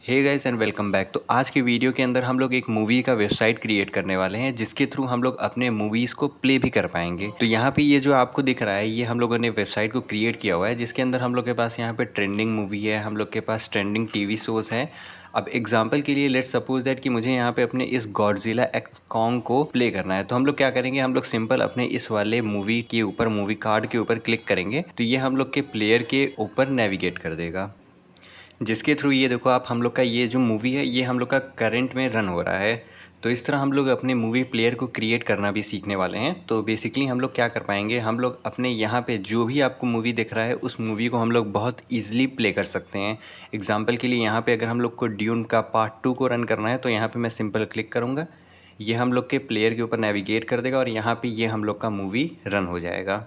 Hey guys and welcome back. तो आज की वीडियो के अंदर हम लोग एक मूवी का वेबसाइट क्रिएट करने वाले हैं जिसके थ्रू हम लोग अपने मूवीज़ को प्ले भी कर पाएंगे। तो यहाँ पे ये जो आपको दिख रहा है ये हम लोगों ने वेबसाइट को क्रिएट किया हुआ है जिसके अंदर हम लोग के पास यहाँ पे ट्रेंडिंग मूवी है, हम लोग के पास ट्रेंडिंग टीवी शोज़ हैं। अब एग्जाम्पल के लिए लेट्स सपोज दैट कि मुझे यहाँ पे अपने इस गॉडजिला एक्स कॉन्ग को प्ले करना है, तो हम लोग क्या करेंगे, हम लोग सिंपल अपने इस वाले मूवी के ऊपर, मूवी कार्ड के ऊपर क्लिक करेंगे तो ये हम लोग के प्लेयर के ऊपर नेविगेट कर देगा, जिसके थ्रू ये देखो आप, हम लोग का ये जो मूवी है ये हम लोग का करंट में रन हो रहा है। तो इस तरह हम लोग अपने मूवी प्लेयर को क्रिएट करना भी सीखने वाले हैं। तो बेसिकली हम लोग क्या कर पाएंगे, हम लोग अपने यहाँ पे जो भी आपको मूवी दिख रहा है उस मूवी को हम लोग बहुत ईजिली प्ले कर सकते हैं। एग्जाम्पल के लिए यहाँ पे अगर हम लोग को ड्यून का पार्ट 2 को रन करना है तो यहाँ पे मैं सिंपल क्लिक करूँगा, ये हम लोग के प्लेयर के ऊपर नेविगेट कर देगा और यहाँ पे ये हम लोग का मूवी रन हो जाएगा।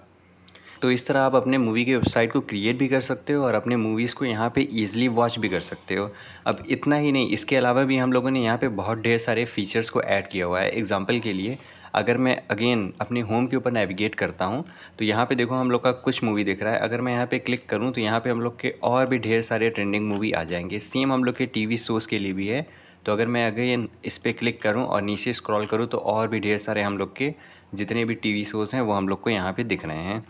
तो इस तरह आप अपने मूवी की वेबसाइट को क्रिएट भी कर सकते हो और अपने मूवीज़ को यहाँ पे ईज़िली वॉच भी कर सकते हो। अब इतना ही नहीं, इसके अलावा भी हम लोगों ने यहाँ पे बहुत ढेर सारे फीचर्स को ऐड किया हुआ है। एग्जांपल के लिए अगर मैं अगेन अपने होम के ऊपर नेविगेट करता हूँ तो यहाँ पे देखो हम लोग का कुछ मूवी दिख रहा है। अगर मैं यहाँ पे क्लिक करूँ तो यहाँ पे हम लोग के और भी ढेर सारे ट्रेंडिंग मूवी आ जाएंगे। सेम हम लोग के टीवी शोज़ के लिए भी है। तो अगर मैं अगेन इस पर क्लिक करूँ और नीचे स्क्रॉल करूँ तो और भी ढेर सारे हम लोग के जितने भी टीवी शोज़ हैं वो हम लोग को यहाँ पे दिख रहे हैं।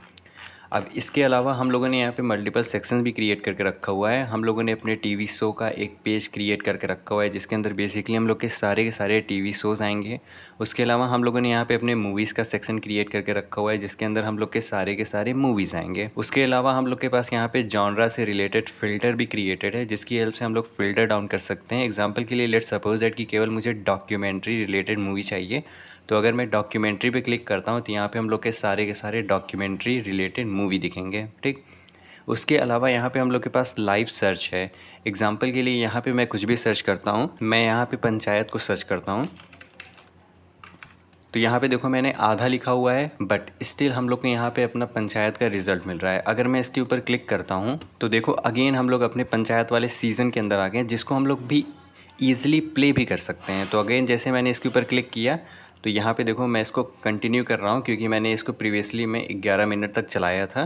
अब इसके अलावा हम लोगों ने यहाँ पे मल्टीपल सेक्शंस भी क्रिएट करके रखा हुआ है। हम लोगों ने अपने टीवी शो का एक पेज क्रिएट करके रखा हुआ है जिसके अंदर बेसिकली हम लोग के सारे टीवी शोज़ आएंगे। उसके अलावा हम लोगों ने यहाँ पे अपने मूवीज़ का सेक्शन क्रिएट करके रखा हुआ है जिसके अंदर हम लोग के सारे मूवीज़ आएंगे। उसके अलावा हम लोग के पास यहाँ पे जॉनरा से रिलेटेड फ़िल्टर भी क्रिएटेड है जिसकी हेल्प से हम लोग फ़िल्टर डाउन कर सकते हैं। एग्जाम्पल के लिए लेट्स सपोज दैट कि केवल मुझे डॉक्यूमेंट्री रिलेटेड मूवी चाहिए, तो अगर मैं डॉक्यूमेंट्री पे क्लिक करता हूँ तो यहाँ पे हम लोग के सारे डॉक्यूमेंट्री रिलेटेड मूवी दिखेंगे। ठीक, उसके अलावा यहाँ पे हम लोग के पास लाइव सर्च है। एग्जाम्पल के लिए यहाँ पे मैं कुछ भी सर्च करता हूँ, मैं यहाँ पे पंचायत को सर्च करता हूँ तो यहाँ पे देखो मैंने आधा लिखा हुआ है बट स्टिल हम लोग को यहाँ पे अपना पंचायत का रिजल्ट मिल रहा है। अगर मैं इसके ऊपर क्लिक करता हूँ तो देखो अगेन हम लोग अपने पंचायत वाले सीज़न के अंदर आ गए जिसको हम लोग भी ईज़िली प्ले भी कर सकते हैं। तो अगेन जैसे मैंने इसके ऊपर क्लिक किया तो यहाँ पे देखो मैं इसको कंटिन्यू कर रहा हूँ क्योंकि मैंने इसको प्रीवियसली में 11 मिनट तक चलाया था।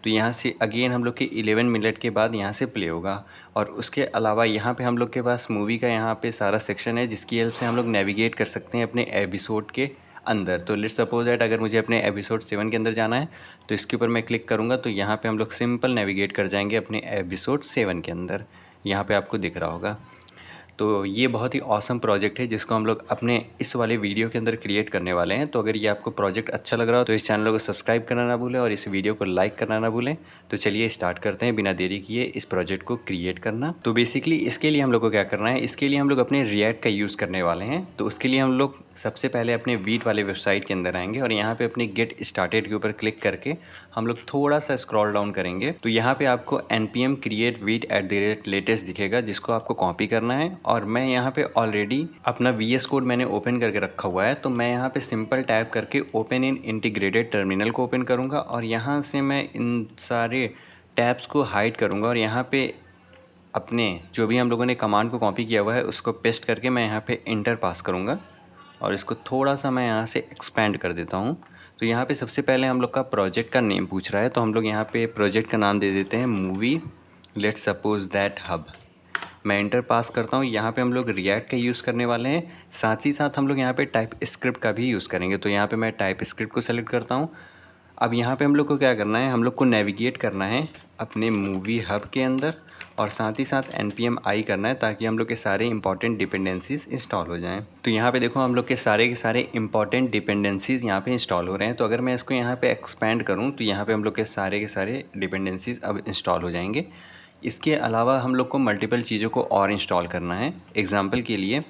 तो यहाँ से अगेन हम लोग के 11 मिनट के बाद यहाँ से प्ले होगा। और उसके अलावा यहाँ पे हम लोग के पास मूवी का यहाँ पे सारा सेक्शन है जिसकी हेल्प से हम लोग नेविगेट कर सकते हैं अपने एपिसोड के अंदर। तो लेट्स सपोज दैट अगर मुझे अपने एपिसोड 7 के अंदर जाना है तो इसके ऊपर मैं क्लिक करूँगा तो यहाँ पे हम लोग सिंपल नेविगेट कर जाएंगे अपने एपिसोड 7 के अंदर। यहाँ पे आपको दिख रहा होगा। तो ये बहुत ही ऑसम प्रोजेक्ट है जिसको हम लोग अपने इस वाले वीडियो के अंदर क्रिएट करने वाले हैं। तो अगर ये आपको प्रोजेक्ट अच्छा लग रहा हो तो इस चैनल को सब्सक्राइब करना ना भूलें और इस वीडियो को लाइक करना ना भूलें। तो चलिए स्टार्ट करते हैं बिना देरी किए इस प्रोजेक्ट को क्रिएट करना। तो बेसिकली इसके लिए हम लोग को क्या करना है, इसके लिए हम लोग अपने रिएक्ट का यूज़ करने वाले हैं। तो उसके लिए हम लोग सबसे पहले अपने वीट वाले वेबसाइट के अंदर आएंगे और यहाँ पे अपने गेट स्टार्टेड के ऊपर क्लिक करके हम लोग थोड़ा सा स्क्रॉल डाउन करेंगे तो यहाँ पे आपको npm create वीट @latest दिखेगा जिसको आपको कॉपी करना है। और मैं यहाँ पे ऑलरेडी अपना VS कोड मैंने ओपन करके रखा हुआ है तो मैं यहाँ पे सिंपल टाइप करके ओपन इन इंटीग्रेटेड टर्मिनल को ओपन करूँगा और यहाँ से मैं इन सारे टैब्स को हाइड करूँगा और यहाँ पे अपने जो भी हम लोगों ने कमांड को कॉपी किया हुआ है उसको पेस्ट करके मैं यहाँ पे इंटर पास करूँगा और इसको थोड़ा सा मैं यहाँ से एक्सपेंड कर देता हूँ। तो यहाँ पे सबसे पहले हम लोग का प्रोजेक्ट का नेम पूछ रहा है तो हम लोग यहाँ पे प्रोजेक्ट का नाम दे देते हैं movie let's suppose that hub. मैं इंटर पास करता हूँ। यहाँ पे हम लोग रिएक्ट का यूज़ करने वाले हैं, साथ ही साथ हम लोग यहाँ पे टाइप स्क्रिप्ट का भी यूज़ करेंगे। तो यहाँ पे मैं टाइप स्क्रिप्ट को सेलेक्ट करता हूँ। अब यहाँ पे हम लोग को क्या करना है, हम लोग को नेविगेट करना है अपने मूवी हब के अंदर और साथ ही साथ npm i करना है ताकि हम लोग के सारे इंपॉर्टेंट डिपेंडेंसीज इंस्टॉल हो जाएं। तो यहाँ पे देखो हम लोग के सारे इंपॉर्टेंट डिपेंडेंसीज यहाँ पे इंस्टॉल हो रहे हैं। तो अगर मैं इसको यहाँ पे एक्सपेंड करूँ तो यहाँ पे हम लोग के सारे डिपेंडेंसीज अब इंस्टॉल हो जाएंगे। इसके अलावा हम लोग को मल्टीपल चीज़ों को और इंस्टॉल करना है। एग्जाम्पल के लिए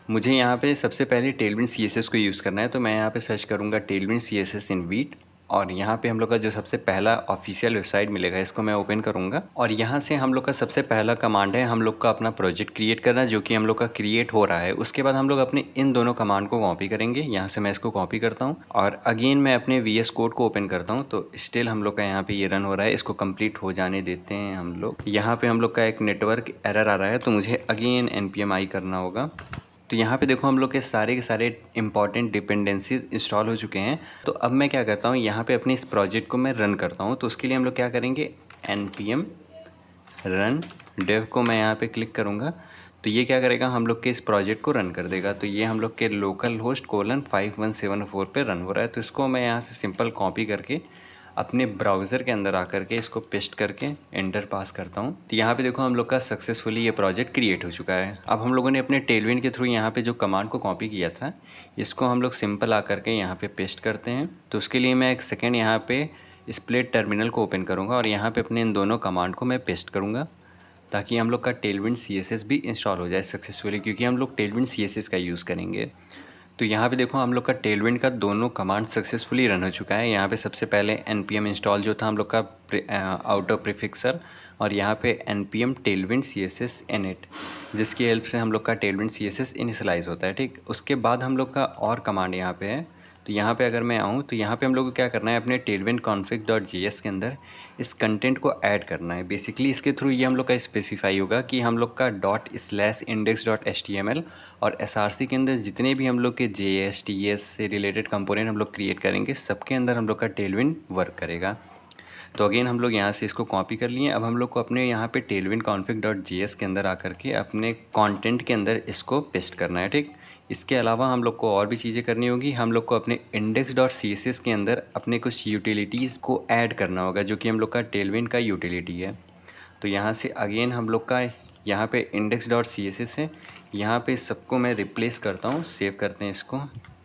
मुझे यहाँ पे सबसे पहले टेलविंड CSS को यूज़ करना है तो मैं यहाँ पे सर्च करूँगा टेलविंड CSS इन वीट और यहाँ पे हम लोग का जो सबसे पहला ऑफिशियल वेबसाइट मिलेगा इसको मैं ओपन करूँगा और यहाँ से हम लोग का सबसे पहला कमांड है हम लोग का अपना प्रोजेक्ट क्रिएट करना जो कि हम लोग का क्रिएट हो रहा है। उसके बाद हम लोग अपने इन दोनों कमांड को कॉपी करेंगे। यहाँ से मैं इसको कॉपी करता हूँ और अगेन मैं अपने VS कोड को ओपन करता हूँ तो स्टिल हम लोग का यहाँ पे ये रन हो रहा है। इसको कंप्लीट हो जाने देते हैं हम लोग। यहाँ पे हम लोग का एक नेटवर्क एरर आ रहा है तो मुझे अगेन npm i करना होगा। तो यहाँ पे देखो हम लोग के सारे इंपॉर्टेंट डिपेंडेंसीज इंस्टॉल हो चुके हैं। तो अब मैं क्या करता हूँ, यहाँ पे अपने इस प्रोजेक्ट को मैं रन करता हूँ। तो उसके लिए हम लोग क्या करेंगे, npm रन डेव को मैं यहाँ पे क्लिक करूँगा तो ये क्या करेगा, हम लोग के इस प्रोजेक्ट को रन कर देगा। तो ये हम लोग के लोकल होस्ट कोलन 5174 पे रन हो रहा है। तो इसको मैं यहाँ से सिंपल कॉपी करके अपने ब्राउज़र के अंदर आकर के इसको पेस्ट करके एंटर पास करता हूँ। तो यहाँ पे देखो हम लोग का सक्सेसफुली ये प्रोजेक्ट क्रिएट हो चुका है। अब हम लोगों ने अपने टेलविंड के थ्रू यहाँ पे जो कमांड को कॉपी किया था, इसको हम लोग सिंपल आकर के यहाँ पे पेस्ट करते हैं। तो उसके लिए मैं एक सेकेंड यहाँ पे स्प्लिट टर्मिनल को ओपन करूँगा और यहाँ पे अपने इन दोनों कमांड को मैं पेस्ट करूँगा, ताकि हम लोग का टेलविंड CSS भी इंस्टॉल हो जाए सक्सेसफुली, क्योंकि हम लोग टेलविंड CSS का यूज़ करेंगे। तो यहाँ पे देखो हम लोग का टेलविंड का दोनों कमांड सक्सेसफुली रन हो चुका है। यहाँ पे सबसे पहले npm इंस्टॉल जो था हम लोग का आउटर प्रीफिक्सर, और यहाँ पे npm टेलविंड CSS init, जिसकी हेल्प से हम लोग का टेलविंड CSS इनिशलाइज होता है। ठीक, उसके बाद हम लोग का और कमांड यहाँ पे है। तो यहाँ पे अगर मैं आऊँ तो यहाँ पे हम लोग को क्या करना है, अपने tailwind config.js के अंदर इस कंटेंट को ऐड करना है। बेसिकली इसके थ्रू ये हम लोग का स्पेसिफाई होगा कि हम लोग का ./index.html और src के अंदर जितने भी हम लोग के JS TS से रिलेटेड कंपोनेंट हम लोग क्रिएट करेंगे, सबके अंदर हम लोग का टेलविंड वर्क करेगा। तो अगेन हम लोग यहाँ से इसको कॉपी कर लिए। अब हम लोग को अपने यहाँ पे tailwind config.js के अंदर आकर के अपने कंटेंट के अंदर इसको पेस्ट करना है। ठीक, इसके अलावा हम लोग को और भी चीज़ें करनी होगी। हम लोग को अपने index.css के अंदर अपने कुछ यूटिलिटीज़ को ऐड करना होगा, जो कि हम लोग का टेलविंड का यूटिलिटी है। तो यहाँ से अगेन हम लोग का यहाँ पे index.css है, यहाँ पे सबको मैं रिप्लेस करता हूँ। सेव करते हैं इसको।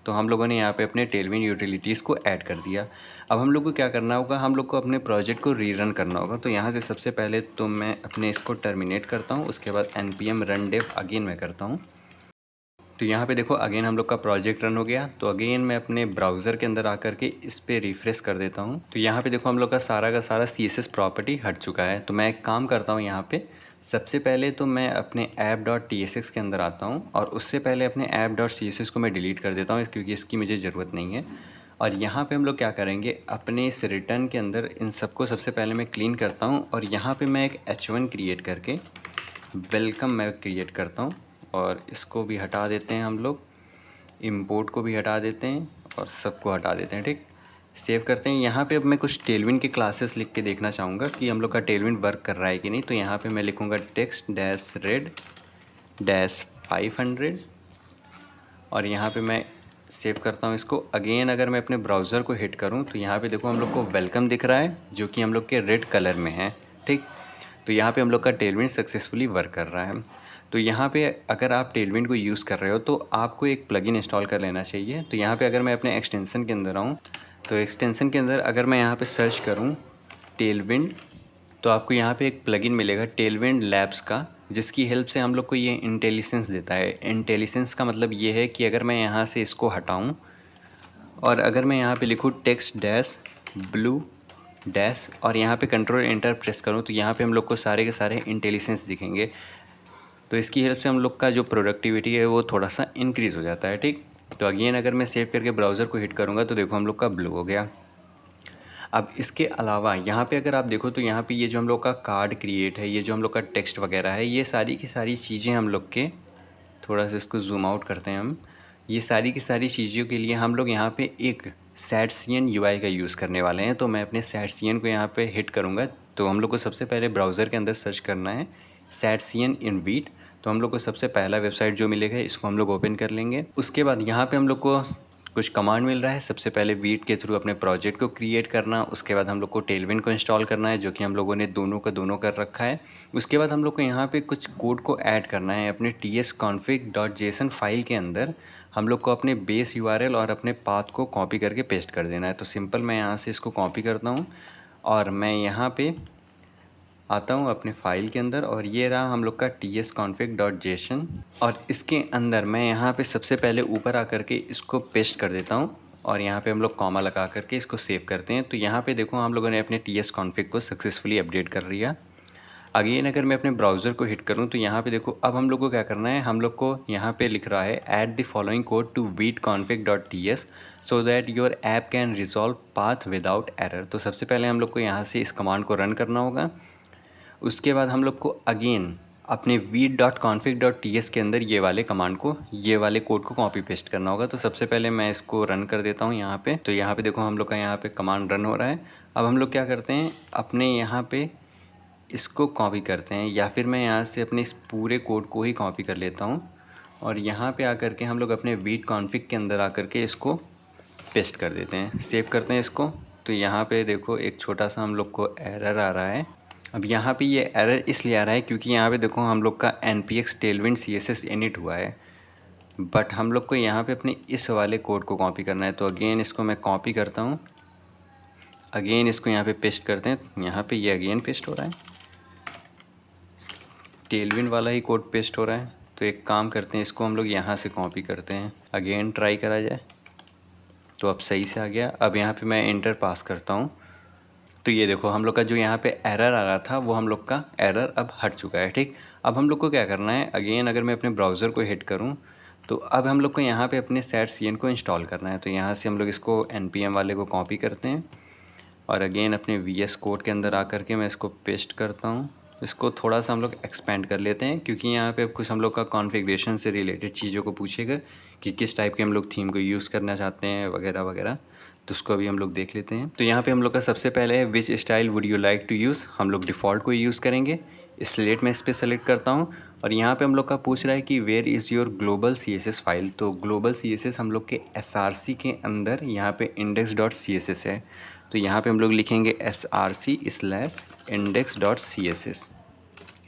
तो हम लोगों ने यहाँ पे अपने टेलविंड यूटिलिटीज़ को ऐड कर दिया। अब हम लोग को क्या करना होगा, हम लोग को अपने प्रोजेक्ट को रीरन करना होगा। तो यहाँ से सबसे पहले तो मैं अपने इसको टर्मिनेट करता हूँ, उसके बाद npm run dev अगेन मैं करता हूँ। तो यहाँ पे देखो अगेन हम लोग का प्रोजेक्ट रन हो गया। तो अगेन मैं अपने ब्राउज़र के अंदर आकर के इस पर रिफ़्रेश कर देता हूँ। तो यहाँ पे देखो हम लोग का सारा CSS प्रॉपर्टी हट चुका है। तो मैं एक काम करता हूँ, यहाँ पे सबसे पहले तो मैं अपने app.tsx के अंदर आता हूँ और उससे पहले अपने app.css को मैं डिलीट कर देता हूँ, क्योंकि इसकी मुझे ज़रूरत नहीं है। और यहाँ पे हम लोग क्या करेंगे, अपने इस रिटर्न के अंदर इन सबको सबसे पहले मैं क्लीन करता हूँ और यहाँ पे मैं एक h1 क्रिएट करके वेलकम मैं क्रिएट करता हूँ और इसको भी हटा देते हैं हम लोग, इंपोर्ट को भी हटा देते हैं और सबको हटा देते हैं। ठीक, सेव करते हैं। यहाँ पे अब मैं कुछ टेलविंड के क्लासेस लिख के देखना चाहूँगा कि हम लोग का टेलविंड वर्क कर रहा है कि नहीं। तो यहाँ पे मैं लिखूँगा text-red-500 और यहाँ पे मैं सेव करता हूँ इसको। अगेन अगर मैं अपने ब्राउज़र को हिट करूँ तो यहाँ पे देखो हम लोग को वेलकम दिख रहा है, जो कि हम लोग के रेड कलर में है। ठीक, तो यहाँ पे हम लोग का टेलविंड सक्सेसफुली वर्क कर रहा है। तो यहाँ पे अगर आप टेलविंड को यूज़ कर रहे हो तो आपको एक प्लगइन इंस्टॉल कर लेना चाहिए। तो यहाँ पे अगर मैं अपने एक्सटेंसन के अंदर आऊँ, तो एक्सटेंसन के अंदर अगर मैं यहाँ पे सर्च करूँ टेलविंड, तो आपको यहाँ पे एक प्लगइन मिलेगा टेलविंड लैब्स का, जिसकी हेल्प से हम लोग को ये इंटेलिजेंस देता है। इंटेलिजेंस का मतलब ये है कि अगर मैं यहाँ से इसको हटाऊँ और अगर मैं यहाँ पे लिखूँ text-blue- और यहाँ पे कंट्रोल एंटर प्रेस करूँ, तो यहाँ पे हम लोग को सारे के सारे इंटेलिजेंस दिखेंगे। तो इसकी हेल्प से हम लोग का जो प्रोडक्टिविटी है वो थोड़ा सा इंक्रीज़ हो जाता है। ठीक, तो अगेन अगर मैं सेव करके ब्राउज़र को हिट करूँगा तो देखो हम लोग का ब्लू हो गया। अब इसके अलावा यहाँ पे अगर आप देखो तो यहाँ पे ये जो हम लोग का कार्ड क्रिएट है, ये जो हम लोग का टेक्स्ट वगैरह है, ये सारी की सारी चीज़ें हम लोग के, थोड़ा सा इसको जूम आउट करते हैं हम, ये सारी की सारी चीज़ों के लिए हम लोग यहाँ पे एक setcn UI का यूज़ करने वाले हैं। तो मैं अपने setcn को यहाँ पे हिट करूँगा। तो हम लोग को सबसे पहले ब्राउज़र के अंदर सर्च करना है setcn invid। तो हम लोग को सबसे पहला वेबसाइट जो मिलेगा इसको हम लोग ओपन कर लेंगे। उसके बाद यहाँ पे हम लोग को कुछ कमांड मिल रहा है। सबसे पहले वीट के थ्रू अपने प्रोजेक्ट को क्रिएट करना, उसके बाद हम लोग को टेलविंड को इंस्टॉल करना है, जो कि हम लोगों ने दोनों का दोनों कर रखा है। उसके बाद हम लोग को यहाँ पे कुछ कोड को ऐड करना है अपने tsconfig.json फाइल के अंदर। हम लोग को अपने बेस URL और अपने पाथ को कॉपी करके पेस्ट कर देना है। तो सिंपल मैं यहाँ से इसको कॉपी करता हूँ और मैं यहाँ पे आता हूँ अपने फ़ाइल के अंदर और ये रहा हम लोग का tsconfig.json और इसके अंदर मैं यहाँ पे सबसे पहले ऊपर आकर के इसको पेस्ट कर देता हूँ और यहाँ पे हम लोग कॉमा लगा करके इसको सेव करते हैं। तो यहाँ पे देखो हम लोगों ने अपने tsconfig को सक्सेसफुली अपडेट कर लिया। अगेन अगर मैं अपने ब्राउज़र को हिट करूँ तो यहाँ पे देखो अब हम लोग को क्या करना है, हम लोग को यहाँ पे लिख रहा है add the following code to weedconfig.ts so that your app can resolve path without error. तो सबसे पहले हम लोग को यहाँ से इस कमांड को रन करना होगा। उसके बाद हम लोग को अगेन अपने weed.config.ts के अंदर ये वाले कमांड को, ये वाले कोड को कॉपी पेस्ट करना होगा। तो सबसे पहले मैं इसको रन कर देता हूँ यहाँ पे। तो यहाँ पे देखो हम लोग का यहाँ पे कमांड रन हो रहा है। अब हम लोग क्या करते हैं, अपने यहाँ पे इसको कॉपी करते हैं, या फिर मैं यहाँ से अपने इस पूरे कोड को ही कॉपी कर लेता हूँ और यहाँ पे आकर के हम लोग अपने वीट कॉन्फ़िग के अंदर आकर के इसको पेस्ट कर देते हैं। सेव करते हैं इसको। तो यहाँ पे देखो एक छोटा सा हम लोग को एरर आ रहा है। अब यहाँ पे ये एरर इसलिए आ रहा है क्योंकि यहाँ पे देखो हम लोग का npx tailwind css init हुआ है, बट हम लोग को यहाँ पे अपने इस वाले कोड को कॉपी करना है। तो अगेन इसको मैं कॉपी करता हूँ, अगेन इसको यहाँ पे पेस्ट करते हैं। यहाँ पे ये अगेन पेस्ट हो रहा है, टेलविंड वाला ही कोड पेस्ट हो रहा है। तो एक काम करते हैं, इसको हम लोग यहाँ से कॉपी करते हैं, अगेन ट्राई करा जाए। तो अब सही से आ गया। अब यहाँ पे मैं इंटर पास करता हूँ। तो ये देखो हम लोग का जो यहाँ पे एरर आ रहा था वो हम लोग का एरर अब हट चुका है। ठीक, अब हम लोग को क्या करना है, अगेन अगर मैं अपने ब्राउज़र को हिट करूँ तो अब हम लोग को यहाँ पे अपने setcn को इंस्टॉल करना है। तो यहाँ से हम लोग इसको npm वाले को कॉपी करते हैं और अगेन अपने VS कोड के अंदर आकर के मैं इसको पेस्ट करता हूँ। इसको थोड़ा सा हम लोग एक्सपेंड कर लेते हैं क्योंकि यहाँ पे अब कुछ हम लोग का कॉन्फ़िगरेशन से रिलेटेड चीज़ों को पूछेगा कि किस टाइप के हम लोग थीम को यूज़ करना चाहते हैं वगैरह वगैरह। तो उसको अभी हम लोग देख लेते हैं। तो यहाँ पे हम लोग का सबसे पहले है which style would you like to use. हम लोग डिफ़ॉल्ट को यूज़ करेंगे। स्लेट में इस पर सेलेक्ट करता हूँ और यहाँ पे हम लोग का पूछ रहा है कि where is your global CSS file. तो ग्लोबल CSS हम लोग के SRC के अंदर यहाँ पे index.css है। तो यहाँ पे हम लोग लिखेंगे src/index.css।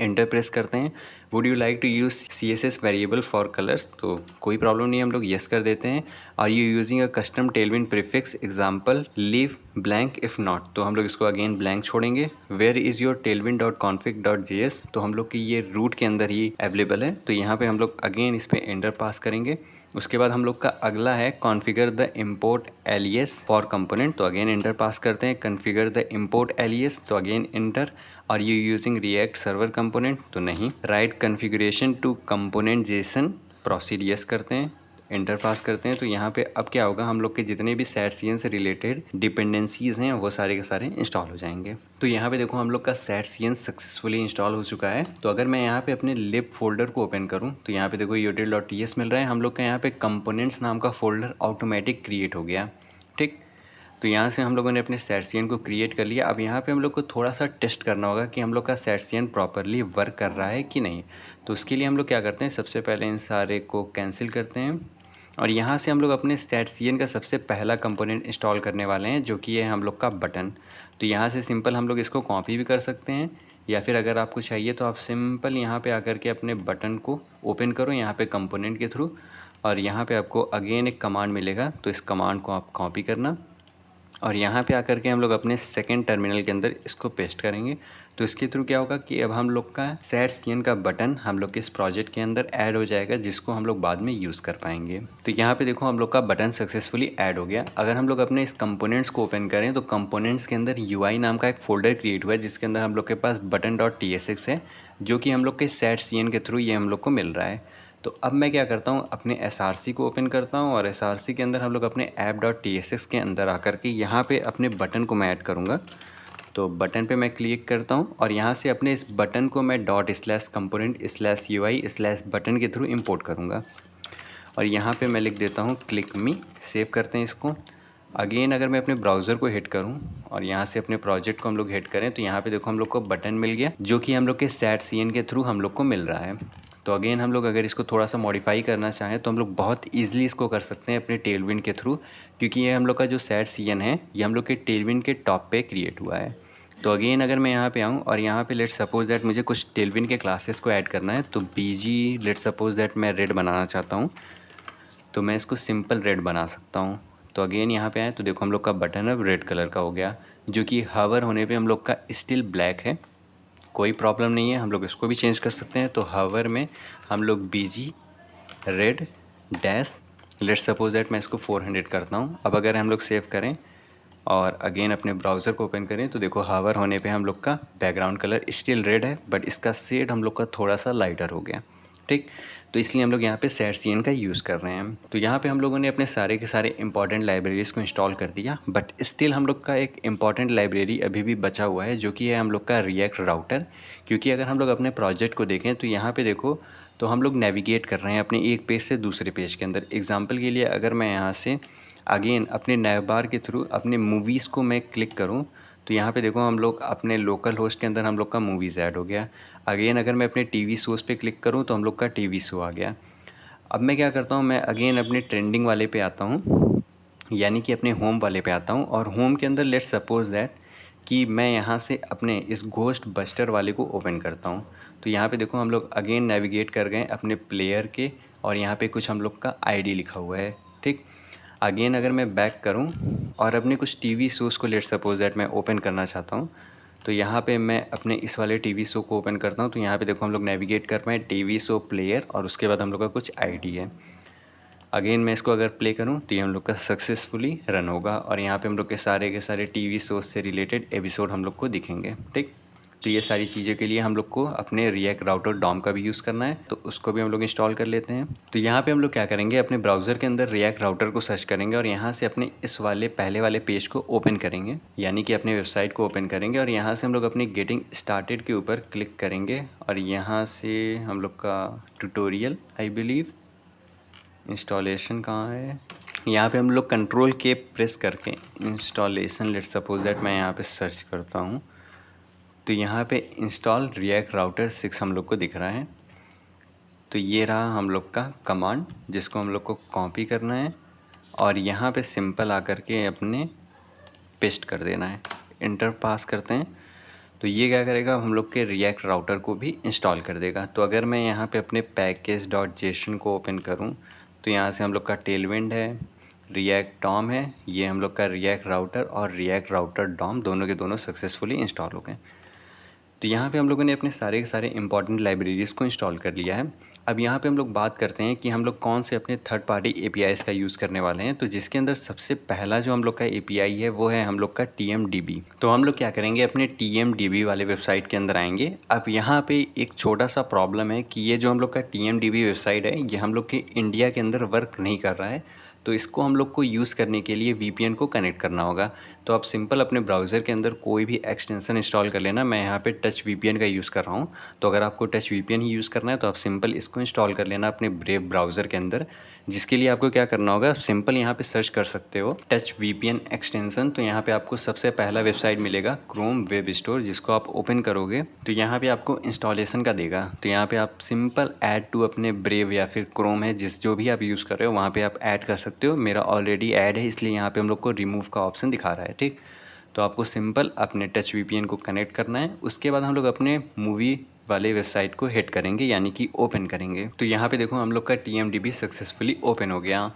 एंटर प्रेस करते हैं। Would you like to use CSS variable for colours. तो कोई प्रॉब्लम नहीं है, हम लोग येस कर देते हैं। Are you using a custom Tailwind prefix example leave blank if not. तो हम लोग इसको अगेन ब्लैंक छोड़ेंगे। Where is your Tailwind dot config dot JS। तो हम लोग की ये रूट के अंदर ही अवेलेबल है। तो यहाँ पे हम लोग अगेन इस पर एंटर पास करेंगे। उसके बाद हम लोग का अगला है configure the import alias for component. तो अगेन इंटर पास करते हैं, कॉन्फ़िगर द इम्पोर्ट एलियस। तो again enter. Are you using React server component. तो नहीं। Write configuration to component JSON. Proceed yes करते हैं, इंटर पास करते हैं। तो यहाँ पे अब क्या होगा, हम लोग के जितने भी setcn से रिलेटेड डिपेंडेंसीज़ हैं वो सारे के सारे इंस्टॉल हो जाएंगे। तो यहाँ पे देखो हम लोग का setcn सक्सेसफुली इंस्टॉल हो चुका है। तो अगर मैं यहाँ पे अपने लिब फोल्डर को ओपन करूँ तो यहाँ पे देखो util.ts मिल रहा है। हम लोग का यहाँ पे कंपोनेंट्स नाम का फोल्डर ऑटोमेटिक क्रिएट हो गया। ठीक, तो यहाँ से हम लोगों ने अपने setcn को क्रिएट कर लिया। अब यहाँ पे हम लोग को थोड़ा सा टेस्ट करना होगा कि हम लोग का setcn प्रॉपरली वर्क कर रहा है कि नहीं। तो उसके लिए हम लोग क्या करते हैं, सबसे पहले इन सारे को कैंसिल करते हैं और यहाँ से हम लोग अपने setcn का सबसे पहला कंपोनेंट इंस्टॉल करने वाले हैं जो कि है हम लोग का बटन। तो यहाँ से सिंपल हम लोग इसको कॉपी भी कर सकते हैं या फिर अगर आपको चाहिए तो आप सिंपल यहाँ पे आकर के अपने बटन को ओपन करो यहाँ पे कंपोनेंट के थ्रू और यहाँ पे आपको अगेन एक कमांड मिलेगा। तो इस कमांड को आप कॉपी करना और यहाँ पे आकर के हम लोग अपने सेकंड टर्मिनल के अंदर इसको पेस्ट करेंगे। तो इसके थ्रू क्या होगा कि अब हम लोग का setcn का बटन हम लोग के इस प्रोजेक्ट के अंदर ऐड हो जाएगा जिसको हम लोग बाद में यूज़ कर पाएंगे। तो यहाँ पे देखो हम लोग का बटन सक्सेसफुली ऐड हो गया। अगर हम लोग अपने इस कंपोनेंट्स को ओपन करें तो कंपोनेंट्स के अंदर UI नाम का एक फ़ोल्डर क्रिएट हुआ है जिसके अंदर हम लोग के पास button.tsx है जो कि हम लोग के setcn के थ्रू ये हम लोग को मिल रहा है। तो अब मैं क्या करता हूँ, अपने SRC को ओपन करता हूँ और SRC के अंदर हम लोग अपने app.tsx के अंदर आकर के यहाँ पे अपने बटन को मैं ऐड करूँगा। तो बटन पे मैं क्लिक करता हूँ और यहाँ से अपने इस बटन को मैं ./component/UI/बटन के थ्रू इंपोर्ट करूँगा और यहाँ पे मैं लिख देता हूँ क्लिक मी। सेव करते हैं इसको। अगेन अगर मैं अपने ब्राउज़र को हिट करूँ और यहाँ से अपने प्रोजेक्ट को हम लोग हिट करें तो यहाँ पे देखो हम लोग को बटन मिल गया जो कि हम लोग के setcn के थ्रू हम लोग को मिल रहा है। तो अगेन हम लोग अगर इसको थोड़ा सा मॉडिफाई करना चाहें तो हम लोग बहुत ईजिली इसको कर सकते हैं अपने टेलविंड के थ्रू क्योंकि ये हम लोग का जो setcn है ये हम लोग के टेलविंड के टॉप पे क्रिएट हुआ है। तो अगेन अगर मैं यहाँ पे आऊँ और यहाँ पे लेट्स सपोज दैट मुझे कुछ टेलविंड के क्लासेस को ऐड करना है तो BG लेट्स सपोज दैट मैं रेड बनाना चाहता हूँ तो मैं इसको सिंपल रेड बना सकता हूँ। तो अगेन यहाँ पे आए तो देखो हम लोग का बटन अब रेड कलर का हो गया जो कि हावर होने पे हम लोग का स्टिल ब्लैक है। कोई प्रॉब्लम नहीं है, हम लोग इसको भी चेंज कर सकते हैं। तो हावर में हम लोग BG red dash let's suppose that मैं इसको 400 करता हूँ। अब अगर हम लोग सेव करें और अगेन अपने ब्राउज़र को ओपन करें तो देखो हावर होने पे हम लोग का बैकग्राउंड कलर स्टिल रेड है बट इसका शेड हम लोग का थोड़ा सा लाइटर हो गया। ठीक, तो इसलिए हम लोग यहाँ पे setcn का यूज़ कर रहे हैं। तो यहाँ पे हम लोगों ने अपने सारे के सारे इंपॉर्टेंट लाइब्रेरीज़ को इंस्टॉल कर दिया बट स्टिल हम लोग का एक इम्पॉर्टेंट लाइब्रेरी अभी भी बचा हुआ है जो कि है हम लोग का रिएक्ट राउटर। क्योंकि अगर हम लोग अपने प्रोजेक्ट को देखें तो यहाँ पे देखो तो हम लोग नेविगेट कर रहे हैं अपने एक पेज से दूसरे पेज के अंदर। एग्जाम्पल के लिए अगर मैं यहाँ से अगेन अपने नैव बार के थ्रू अपने मूवीज़ को मैं क्लिक करूँ तो यहाँ पे देखो हम लोग अपने लोकल होस्ट के अंदर हम लोग का मूवीज़ ऐड हो गया। अगेन अगर मैं अपने टीवी शोज़ पे क्लिक करूँ तो हम लोग का टीवी शो आ गया। अब मैं क्या करता हूँ, मैं अगेन अपने ट्रेंडिंग वाले पे आता हूँ, यानी कि अपने होम वाले पे आता हूँ। और होम के अंदर लेट्स सपोज दैट कि मैं यहाँ से अपने इस घोस्ट बस्टर वाले को ओपन करता हूँ। तो यहाँ पे देखो हम लोग अगेन नेविगेट कर गए अपने प्लेयर के, और यहाँ पे कुछ हम लोग का आईडी लिखा हुआ है, ठीक। अगेन अगर मैं बैक करूं और अपने कुछ टीवी शोज़ को लेट्स सपोज दैट मैं ओपन करना चाहता हूं, तो यहाँ पे मैं अपने इस वाले टीवी शो को ओपन करता हूं। तो यहाँ पे देखो हम लोग नेविगेट कर पाए टीवी शो प्लेयर, और उसके बाद हम लोग का कुछ आईडी है। अगेन मैं इसको अगर प्ले करूं तो ये हम लोग का सक्सेसफुली रन होगा, और यहाँ पे हम लोग के सारे टीवी शोज से रिलेटेड एपिसोड हम लोग को दिखेंगे, ठीक। तो ये सारी चीज़ों के लिए हम लोग को अपने रिएक्ट राउटर डॉम का भी यूज़ करना है, तो उसको भी हम लोग इंस्टॉल कर लेते हैं। तो यहाँ पे हम लोग क्या करेंगे, अपने ब्राउज़र के अंदर रिएक्ट राउटर को सर्च करेंगे, और यहाँ से अपने इस वाले पहले वाले पेज को ओपन करेंगे, यानी कि अपने वेबसाइट को ओपन करेंगे, और यहाँ से हम लोग अपनी गेटिंग स्टार्टेड के ऊपर क्लिक करेंगे, और यहाँ से हम लोग का ट्यूटोरियल आई बिलीव इंस्टॉलेशन कहाँ है, यहाँ पे हम लोग कंट्रोल के प्रेस करके इंस्टॉलेशन लेट्स सपोज दैट मैं यहाँ पे सर्च करता हूँ, तो यहाँ पे इंस्टॉल रिएक्ट राउटर 6 हम लोग को दिख रहा है। तो ये रहा हम लोग का कमांड, जिसको हम लोग को कॉपी करना है, और यहाँ पे सिंपल आकर के अपने पेस्ट कर देना है। इंटर पास करते हैं तो ये क्या करेगा, हम लोग के रिएक्ट राउटर को भी इंस्टॉल कर देगा। तो अगर मैं यहाँ पे अपने पैकेज डॉट जेसन को ओपन करूँ, तो यहाँ से हम लोग का टेलविंड है, रिएक्ट डॉम है, ये हम लोग का रिएक्ट राउटर और रिएक्ट राउटर डॉम दोनों के दोनों सक्सेसफुली इंस्टॉल हो गए। तो यहाँ पे हम लोगों ने अपने सारे के सारे इंपॉर्टेंट लाइब्रेरीज़ को इंस्टॉल कर लिया है। अब यहाँ पे हम लोग बात करते हैं कि हम लोग कौन से अपने थर्ड पार्टी एपीआईज़ का यूज़ करने वाले हैं। तो जिसके अंदर सबसे पहला जो हम लोग का एपीआई है वो है हम लोग का TMDB। तो हम लोग क्या करेंगे, अपने TMDB वाले वेबसाइट के अंदर आएंगे। अब यहाँ पे एक छोटा सा प्रॉब्लम है कि ये जो हम लोग का TMDB वेबसाइट है, ये हम लोग के इंडिया के अंदर वर्क नहीं कर रहा है। तो इसको हम लोग को यूज़ करने के लिए VPN को कनेक्ट करना होगा। तो आप सिंपल अपने ब्राउज़र के अंदर कोई भी एक्सटेंशन इंस्टॉल कर लेना। मैं यहाँ पे टच VPN का यूज़ कर रहा हूँ, तो अगर आपको टच VPN ही यूज़ करना है तो आप सिंपल इसको इंस्टॉल कर लेना अपने ब्रेव ब्राउज़र के अंदर। जिसके लिए आपको क्या करना होगा, सिंपल यहाँ पे सर्च कर सकते हो टच VPN एक्सटेंशन। तो यहाँ पे आपको सबसे पहला वेबसाइट मिलेगा क्रोम वेब स्टोर, जिसको आप ओपन करोगे तो यहाँ पे आपको इंस्टॉलेशन का देगा। तो यहाँ पे आप सिंपल ऐड टू अपने ब्रेव या फिर क्रोम है जिस जो भी आप यूज़ कर रहे हो वहाँ पे आप ऐड कर सकते हो। मेरा ऑलरेडी ऐड है, इसलिए यहाँ पे हम लोग को रिमूव का ऑप्शन दिखा रहा है, ठीक। तो आपको सिंपल अपने टच VPN को कनेक्ट करना है। उसके बाद हम लोग अपने मूवी वाले वेबसाइट को हिट करेंगे, यानी कि ओपन करेंगे। तो यहाँ पे देखो हम लोग का TMDB सक्सेसफुली ओपन हो गया।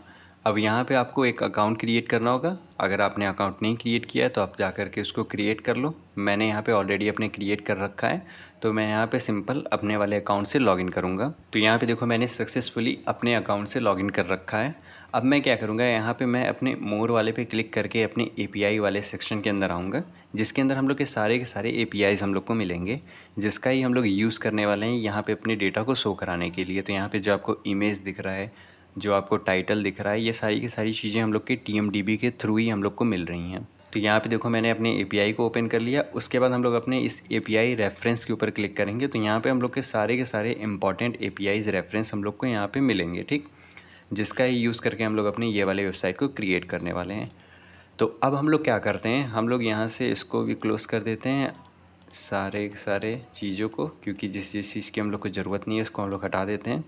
अब यहाँ पे आपको एक अकाउंट क्रिएट करना होगा। अगर आपने अकाउंट नहीं क्रिएट किया है तो आप जा कर के उसको क्रिएट कर लो। मैंने यहाँ पे ऑलरेडी अपने क्रिएट कर रखा है, तो मैं यहाँ पे सिंपल अपने वाले अकाउंट से लॉगिन करूँगा। तो यहाँ पे देखो मैंने सक्सेसफुली अपने अकाउंट से लॉगिन कर रखा है। अब मैं क्या करूँगा, यहाँ पे मैं अपने मोर वाले पे क्लिक करके अपने API वाले सेक्शन के अंदर आऊँगा, जिसके अंदर हम लोग के सारे APIs हम लोग को मिलेंगे, जिसका ही हम लोग यूज़ करने वाले हैं यहाँ पे अपने डेटा को शो कराने के लिए। तो यहाँ पे जो आपको इमेज दिख रहा है, जो आपको टाइटल दिख रहा है, ये सारी की सारी चीज़ें हम लोग के TMDB के थ्रू ही हम लोग को मिल रही हैं। तो यहाँ पे देखो मैंने अपने API को ओपन कर लिया। उसके बाद हम लोग अपने इस API रेफरेंस के ऊपर क्लिक करेंगे, तो यहाँ पे हम लोग के सारे इंपॉर्टेंट APIs रेफरेंस हम लोग को यहाँ पे मिलेंगे, ठीक। जिसका ही यूज़ करके हम लोग अपने ये वाले वेबसाइट को क्रिएट करने वाले हैं। तो अब हम लोग क्या करते हैं, हम लोग यहाँ से इसको भी क्लोज़ कर देते हैं सारे चीज़ों को, क्योंकि जिस चीज़ की हम लोग को ज़रूरत नहीं है उसको हम लोग हटा देते हैं।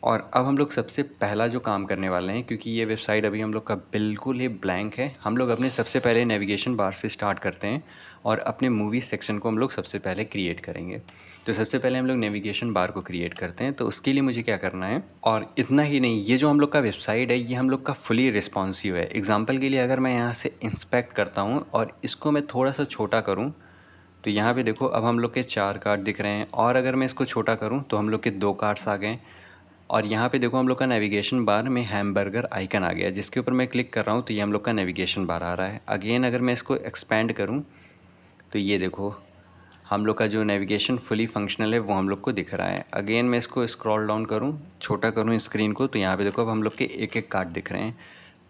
और अब हम लोग सबसे पहला जो काम करने वाले हैं, क्योंकि ये वेबसाइट अभी हम लोग का बिल्कुल ही ब्लैंक है, हम लोग अपने सबसे पहले नेविगेशन बार से स्टार्ट करते हैं और अपने मूवी सेक्शन को हम लोग सबसे पहले क्रिएट करेंगे। तो सबसे पहले हम लोग नेविगेशन बार को क्रिएट करते हैं। तो उसके लिए मुझे क्या करना है, और इतना ही नहीं, ये जो हम लोग का वेबसाइट है ये हम लोग का फुली रिस्पॉन्सिव है। एग्जाम्पल के लिए अगर मैं यहाँ से इंस्पेक्ट करता हूँ और इसको मैं थोड़ा सा छोटा करूँ, तो यहाँ पे देखो अब हम लोग के 4 कार्ड दिख रहे हैं, और अगर मैं इसको छोटा करूँ तो हम लोग के 2 कार्ड्स आ गए। और यहाँ पे देखो हम लोग का नेविगेशन बार में हैमबर्गर आइकन आ गया, जिसके ऊपर मैं क्लिक कर रहा हूँ तो ये हम लोग का नेविगेशन बार आ रहा है। अगेन अगर मैं इसको एक्सपेंड करूँ तो ये देखो हम लोग का जो नेविगेशन फुली फंक्शनल है वो हम लोग को दिख रहा है। अगेन मैं इसको स्क्रॉल डाउन करूँ, छोटा करूँ स्क्रीन को, तो यहाँ पे देखो अब हम लोग के एक कार्ड दिख रहे हैं।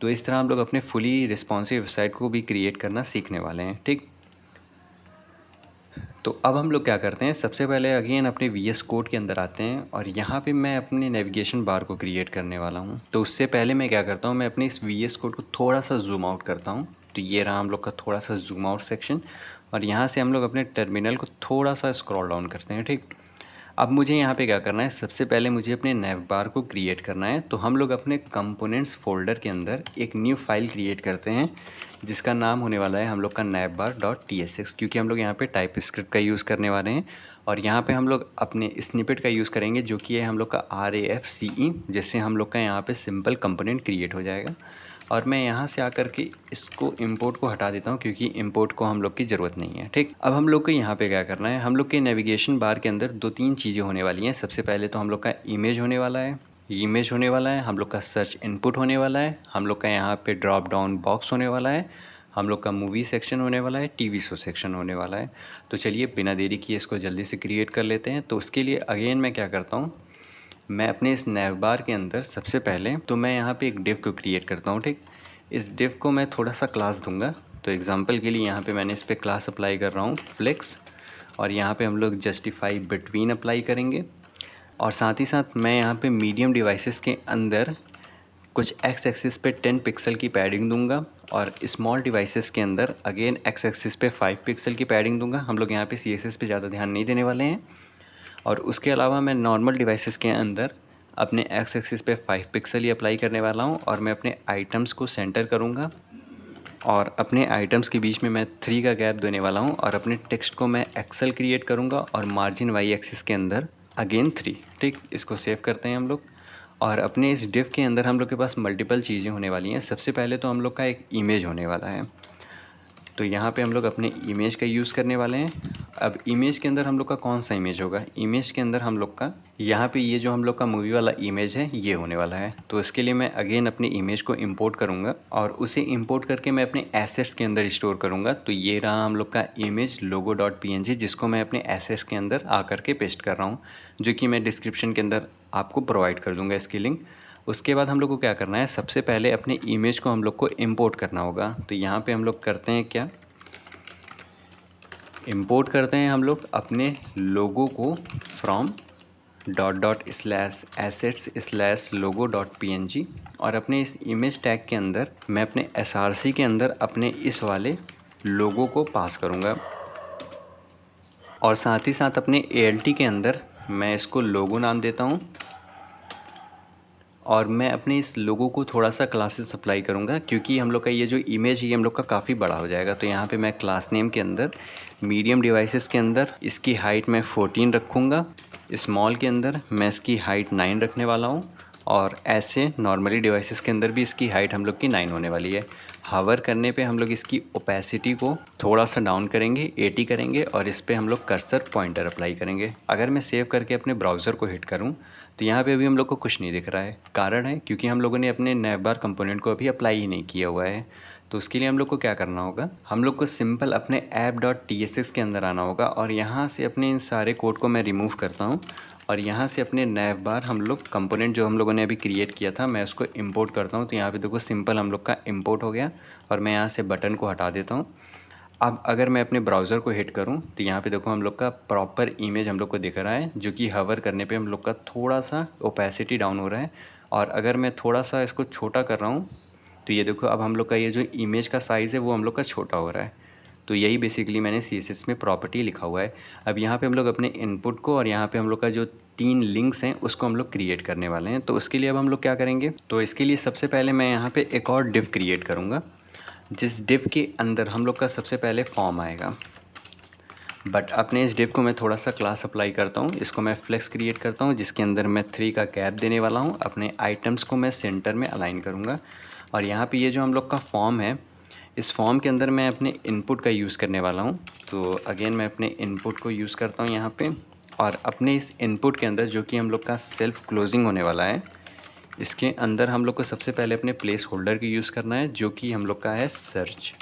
तो इस तरह हम लोग अपने फुली रिस्पॉन्सिव वेबसाइट को भी क्रिएट करना सीखने वाले हैं, ठीक। तो अब हम लोग क्या करते हैं, सबसे पहले अगेन अपने VS कोड के अंदर आते हैं, और यहाँ पे मैं अपने नेविगेशन बार को क्रिएट करने वाला हूँ। तो उससे पहले मैं क्या करता हूँ, मैं अपने इस VS कोड को थोड़ा सा जूम आउट करता हूँ, तो ये रहा हम लोग का थोड़ा सा जूम आउट सेक्शन, और यहाँ से हम लोग अपने टर्मिनल को थोड़ा सा स्क्रॉल डाउन करते हैं। ठीक, अब मुझे यहाँ पे क्या करना है, सबसे पहले मुझे अपने नैव बार को क्रिएट करना है। तो हम लोग अपने कंपोनेंट्स फोल्डर के अंदर एक न्यू फाइल क्रिएट करते हैं जिसका नाम होने वाला है हम लोग का navbar.tsx, क्योंकि हम लोग यहाँ पे टाइप स्क्रिप्ट का यूज़ करने वाले हैं। और यहाँ पे हम लोग अपने स्निपेट का यूज़ करेंगे जो कि है हम लोग का RAFCE, जिससे हम लोग का यहाँ पे सिंपल कंपोनेंट क्रिएट हो जाएगा। और मैं यहाँ से आकर के इसको इंपोर्ट को हटा देता हूँ क्योंकि इंपोर्ट को हम लोग की ज़रूरत नहीं है। ठीक, अब हम लोग को यहाँ पे क्या करना है, हम लोग के नेविगेशन बार के अंदर 2-3 चीज़ें होने वाली हैं। सबसे पहले तो हम लोग का इमेज होने वाला है, हम लोग का सर्च इनपुट होने वाला है, हम लोग का यहाँ पे ड्रॉप डाउन बॉक्स होने वाला है, हम लोग का मूवी सेक्शन होने वाला है, टीवी शो सेक्शन होने वाला है। तो चलिए बिना देरी किए इसको जल्दी से क्रिएट कर लेते हैं। तो उसके लिए अगेन मैं क्या करता हूँ, मैं अपने इस नैव बार के अंदर सबसे पहले तो मैं यहाँ पे एक डिव को क्रिएट करता हूँ। ठीक, इस डिव को मैं थोड़ा सा क्लास दूंगा। तो एग्जांपल के लिए यहाँ पे मैंने इस पर क्लास अप्लाई कर रहा हूँ फ्लेक्स, और यहाँ पे हम लोग जस्टिफाई बिटवीन अप्लाई करेंगे। और साथ ही साथ मैं यहाँ पे मीडियम डिवाइसेस के अंदर कुछ एक्स एक्सिस पे 10 पिक्सल की पैडिंग दूंगा, और स्मॉल डिवाइसेस के अंदर अगेन एक्स एक्सिस पे 5 पिक्सल की पैडिंग दूंगा। हम लोग यहाँ पे CSS पे ज़्यादा ध्यान नहीं देने वाले हैं। और उसके अलावा मैं नॉर्मल डिवाइसेस के अंदर अपने एक्स एक्सिस पे 5 पिक्सल ही अप्लाई करने वाला हूँ, और मैं अपने आइटम्स को सेंटर करूँगा, और अपने आइटम्स के बीच में मैं 3 का गैप देने वाला हूँ, और अपने टेक्स्ट को मैं एक्सेल क्रिएट करूँगा और मार्जिन वाई एक्सिस के अंदर अगेन 3। ठीक, इसको सेव करते हैं हम लोग। और अपने इस डिव के अंदर हम लोग के पास मल्टीपल चीज़ें होने वाली हैं। सबसे पहले तो हम लोग का एक इमेज होने वाला है, तो यहाँ पे हम लोग अपने इमेज का यूज़ करने वाले हैं। अब इमेज के अंदर हम लोग का कौन सा इमेज होगा, इमेज के अंदर हम लोग का यहाँ पे ये जो हम लोग का मूवी वाला इमेज है ये होने वाला है। तो इसके लिए मैं अगेन अपने इमेज को इंपोर्ट करूँगा, और उसे इंपोर्ट करके मैं अपने एसेट्स के अंदर स्टोर करूँगा। तो ये रहा हम लोग का इमेज logo.png, जिसको मैं अपने एसेट्स के अंदर आकर के पेस्ट कर रहा हूँ, जो कि मैं डिस्क्रिप्शन के अंदर आपको प्रोवाइड कर दूँगा इसकी लिंक। उसके बाद हम लोग को क्या करना है, सबसे पहले अपने इमेज को हम लोग को इंपोर्ट करना होगा। तो यहाँ पे हम लोग करते हैं क्या, इंपोर्ट करते हैं हम लोग अपने लोगो को फ्रॉम :assets/logo.png, और अपने इस इमेज टैग के अंदर मैं अपने src के अंदर अपने इस वाले लोगो को पास करूँगा, और साथ ही साथ अपने alt के अंदर मैं इसको लोगो नाम देता हूँ। और मैं अपने इस लोगो को थोड़ा सा क्लासेस अप्लाई करूँगा क्योंकि हम लोग का ये जो इमेज है ये हम लोग का काफ़ी बड़ा हो जाएगा। तो यहाँ पे मैं क्लास नेम के अंदर मीडियम डिवाइसेस के अंदर इसकी हाइट मैं 14 रखूँगा, स्मॉल के अंदर मैं इसकी हाइट 9 रखने वाला हूँ, और ऐसे नॉर्मली डिवाइसेस के अंदर भी इसकी हाइट हम लोग की 9 होने वाली है। हावर करने पे हम लोग इसकी ओपेसिटी को थोड़ा सा डाउन करेंगे, 80 करेंगे, और इस पर हम लोग कर्सर पॉइंटर अप्लाई करेंगे। अगर मैं सेव करके अपने ब्राउज़र को हिट करूँ तो यहाँ पे अभी हम लोग को कुछ नहीं दिख रहा है। कारण है क्योंकि हम लोगों ने अपने नैवबार कंपोनेंट को अभी अप्लाई ही नहीं किया हुआ है। तो उसके लिए हम लोग को क्या करना होगा, हम लोग को सिंपल अपने app.tsx के अंदर आना होगा, और यहाँ से अपने इन सारे कोड को मैं रिमूव करता हूँ, और यहाँ से अपने नैवबार हम लोग कंपोनेंट जो हम लोगों ने अभी क्रिएट किया था मैं उसको इंपोर्ट करता हूँ। तो यहाँ पे देखो सिंपल हम लोग का इंपोर्ट हो गया, और मैं यहाँ से बटन को हटा देता हूँ। अब अगर मैं अपने ब्राउज़र को हिट करूं तो यहाँ पे देखो हम लोग का प्रॉपर इमेज हम लोग को दिख रहा है, जो कि हवर करने पे हम लोग का थोड़ा सा ओपेसिटी डाउन हो रहा है। और अगर मैं थोड़ा सा इसको छोटा कर रहा हूँ तो ये देखो अब हम लोग का ये जो इमेज का साइज़ है वो हम लोग का छोटा हो रहा है। तो यही बेसिकली मैंने CSS में प्रॉपर्टी लिखा हुआ है। अब यहाँ पे हम लोग अपने इनपुट को और यहाँ पे हम लोग का जो 3 लिंक्स हैं उसको हम लोग क्रिएट करने वाले हैं। तो उसके लिए अब हम लोग क्या करेंगे, तो इसके लिए सबसे पहले मैं यहाँ पे एक और डिव क्रिएट करूँगा, जिस डिव के अंदर हम लोग का सबसे पहले फॉर्म आएगा। बट अपने इस डिव को मैं थोड़ा सा क्लास अप्लाई करता हूँ, इसको मैं फ्लेक्स क्रिएट करता हूँ जिसके अंदर मैं 3 का गैप देने वाला हूँ। अपने आइटम्स को मैं सेंटर में अलाइन करूँगा, और यहाँ पे ये जो हम लोग का फॉर्म है इस फॉर्म के अंदर मैं अपने इनपुट का यूज़ करने वाला हूँ। तो अगेन मैं अपने इनपुट को यूज़ करता हूँ यहाँ पे, और अपने इस इनपुट के अंदर जो कि हम लोग का सेल्फ क्लोजिंग होने वाला है इसके अंदर हम लोग को सबसे पहले अपने प्लेस होल्डर की यूज़ करना है जो कि हम लोग का है सर्च।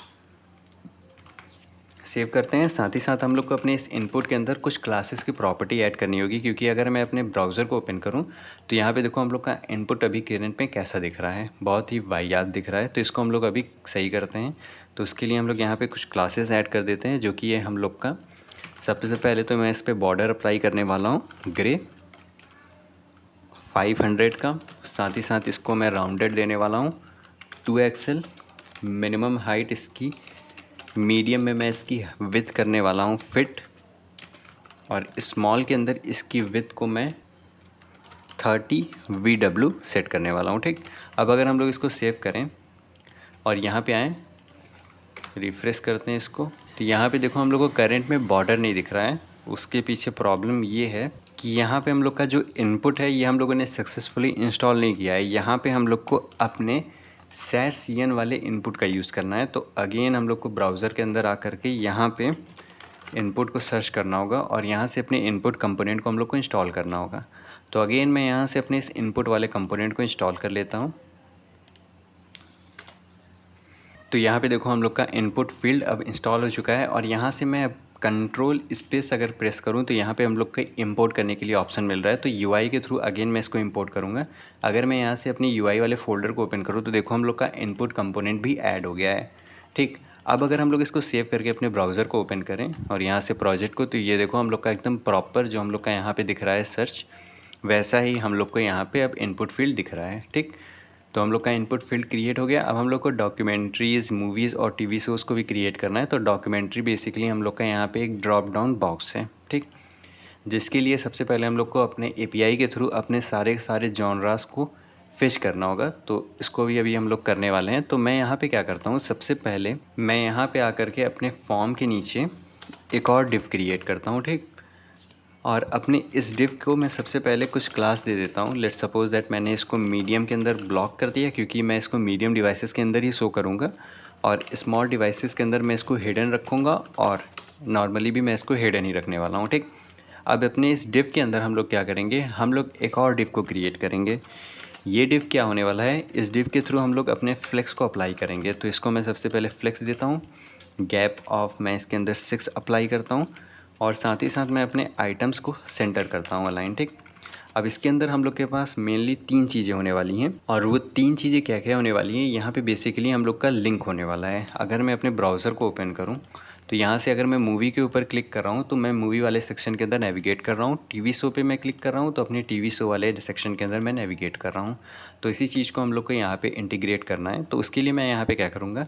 सेव करते हैं। साथ ही साथ हम लोग को अपने इस इनपुट के अंदर कुछ क्लासेस की प्रॉपर्टी ऐड करनी होगी, क्योंकि अगर मैं अपने ब्राउज़र को ओपन करूं तो यहाँ पे देखो हम लोग का इनपुट अभी करंट पे कैसा दिख रहा है, बहुत ही वाहियात दिख रहा है। तो इसको हम लोग अभी सही करते हैं। तो उसके लिए हम लोग यहाँ पर कुछ क्लासेस ऐड कर देते हैं जो कि ये हम लोग का सबसे पहले तो मैं इस पर बॉर्डर अप्लाई करने वाला हूँ ग्रे 500 का। साथ ही साथ इसको मैं राउंडेड देने वाला हूँ 2 XL, मिनिमम हाइट इसकी मीडियम में मैं इसकी विड्थ करने वाला हूँ फिट, और स्मॉल के अंदर इसकी विड्थ को मैं 30 VW सेट करने वाला हूँ। ठीक, अब अगर हम लोग इसको सेव करें और यहाँ पे आएँ, रिफ़्रेश करते हैं इसको, तो यहाँ पे देखो हम लोग को करंट में बॉर्डर नहीं दिख रहा है। उसके पीछे प्रॉब्लम ये है कि यहाँ पे हम लोग का जो इनपुट है ये हम लोगों ने सक्सेसफुली इंस्टॉल नहीं किया है। यहाँ पे हम लोग को अपने SAT/CN वाले इनपुट का यूज़ करना है। तो अगेन हम लोग को ब्राउज़र के अंदर आकर के यहाँ पे इनपुट को सर्च करना होगा और यहाँ से अपने इनपुट कंपोनेंट को हम लोग को इंस्टॉल करना होगा। तो अगेन मैं यहाँ से अपने इस इनपुट वाले कंपोनेंट को इंस्टॉल कर लेता हूँ। तो यहाँ पे देखो हम लोग का इनपुट फील्ड अब इंस्टॉल हो चुका है, और यहाँ से मैं कंट्रोल स्पेस अगर प्रेस करूँ तो यहाँ पे हम लोग का इंपोर्ट करने के लिए ऑप्शन मिल रहा है। तो यूआई के थ्रू अगेन मैं इसको इंपोर्ट करूँगा। अगर मैं यहाँ से अपनी यूआई वाले फोल्डर को ओपन करूँ तो देखो हम लोग का इनपुट कंपोनेंट भी ऐड हो गया है। ठीक, अब अगर हम लोग इसको सेव करके अपने ब्राउज़र को ओपन करें और यहाँ से प्रोजेक्ट को, तो ये देखो हम लोग का एकदम प्रॉपर जो हम लोग का यहाँ पे दिख रहा है सर्च, वैसा ही हम लोग को यहाँ पे अब इनपुट फील्ड दिख रहा है। ठीक, तो हम लोग का इनपुट फील्ड क्रिएट हो गया। अब हम लोग को डॉक्यूमेंट्रीज़, मूवीज़ और टीवी शोज़ को भी क्रिएट करना है। तो डॉक्यूमेंट्री बेसिकली हम लोग का यहाँ पे एक ड्रॉप डाउन बॉक्स है। ठीक, जिसके लिए सबसे पहले हम लोग को अपने एपीआई के थ्रू अपने सारे जॉनरास को फिश करना होगा। तो इसको भी अभी हम लोग करने वाले हैं। तो मैं यहाँ पे क्या करता हूँ, सबसे पहले मैं यहाँ पे आकर के अपने फॉर्म के नीचे एक और डिव क्रिएट करता हूँ। ठीक, और अपने इस डिव को मैं सबसे पहले कुछ क्लास दे देता हूँ। लेट्स सपोज दैट मैंने इसको मीडियम के अंदर ब्लॉक कर दिया, क्योंकि मैं इसको मीडियम डिवाइसेस के अंदर ही शो करूँगा, और स्मॉल डिवाइसेस के अंदर मैं इसको हिडन रखूँगा, और नॉर्मली भी मैं इसको हिडन ही रखने वाला हूँ। ठीक, अब अपने इस डिव के अंदर हम लोग क्या करेंगे, हम लोग एक और डिव को क्रिएट करेंगे। ये डिव क्या होने वाला है, इस डिव के थ्रू हम लोग अपने फ्लेक्स को अप्लाई करेंगे। तो इसको मैं सबसे पहले फ्लेक्स देता हूँ, गैप ऑफ मैं इसके अंदर 6 अप्लाई करता हूँ, और साथ ही साथ मैं अपने आइटम्स को सेंटर करता हूँ अलाइन। ठीक, अब इसके अंदर हम लोग के पास मेनली 3 चीज़ें होने वाली हैं, और वो 3 चीज़ें क्या क्या होने वाली हैं, यहाँ पे बेसिकली हम लोग का लिंक होने वाला है। अगर मैं अपने ब्राउज़र को ओपन करूँ तो यहाँ से अगर मैं मूवी के ऊपर क्लिक कर रहा हूँ तो मैं मूवी वाले सेक्शन के अंदर नेविगेट कर रहा हूँ। टीवी शो पे मैं क्लिक कर रहा हूँ तो अपने टीवी शो वाले सेक्शन के अंदर मैं नेविगेट कर रहा हूँ। तो इसी चीज़ को हम लोग को यहाँ पे इंटीग्रेट करना है। तो उसके लिए मैं यहाँ पे क्या करूँगा,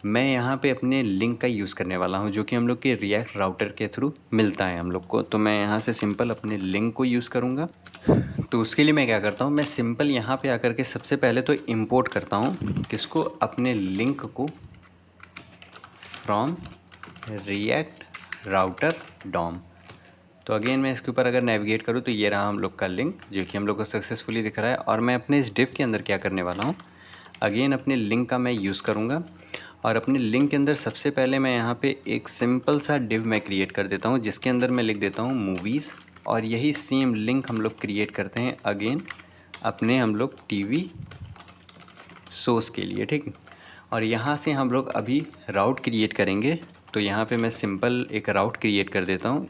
मैं यहाँ पे अपने लिंक का यूज़ करने वाला हूँ, जो कि हम लोग के रिएक्ट राउटर के थ्रू मिलता है हम लोग को। तो मैं यहाँ से सिंपल अपने लिंक को यूज़ करूँगा। तो उसके लिए मैं क्या करता हूँ, मैं सिंपल यहाँ पे आकर के सबसे पहले तो इंपोर्ट करता हूँ किसको, अपने लिंक को फ्रॉम रिएक्ट राउटर डॉम। तो अगेन मैं इसके ऊपर अगर नेविगेट करूँ तो ये रहा हम लोग का लिंक, जो कि हम लोग को सक्सेसफुली दिख रहा है। और मैं अपने इस डिव के अंदर क्या करने वाला हूँ, अगेन अपने लिंक का मैं यूज़ करूँगा, और अपने लिंक के अंदर सबसे पहले मैं यहाँ पे एक सिंपल सा डिव मैं क्रिएट कर देता हूँ, जिसके अंदर मैं लिख देता हूँ मूवीज़। और यही सेम लिंक हम लोग क्रिएट करते हैं अगेन अपने हम लोग टीवी शोज़ के लिए। ठीक, और यहाँ से हम लोग अभी राउट क्रिएट करेंगे। तो यहाँ पे मैं सिंपल एक राउट क्रिएट कर देता हूँ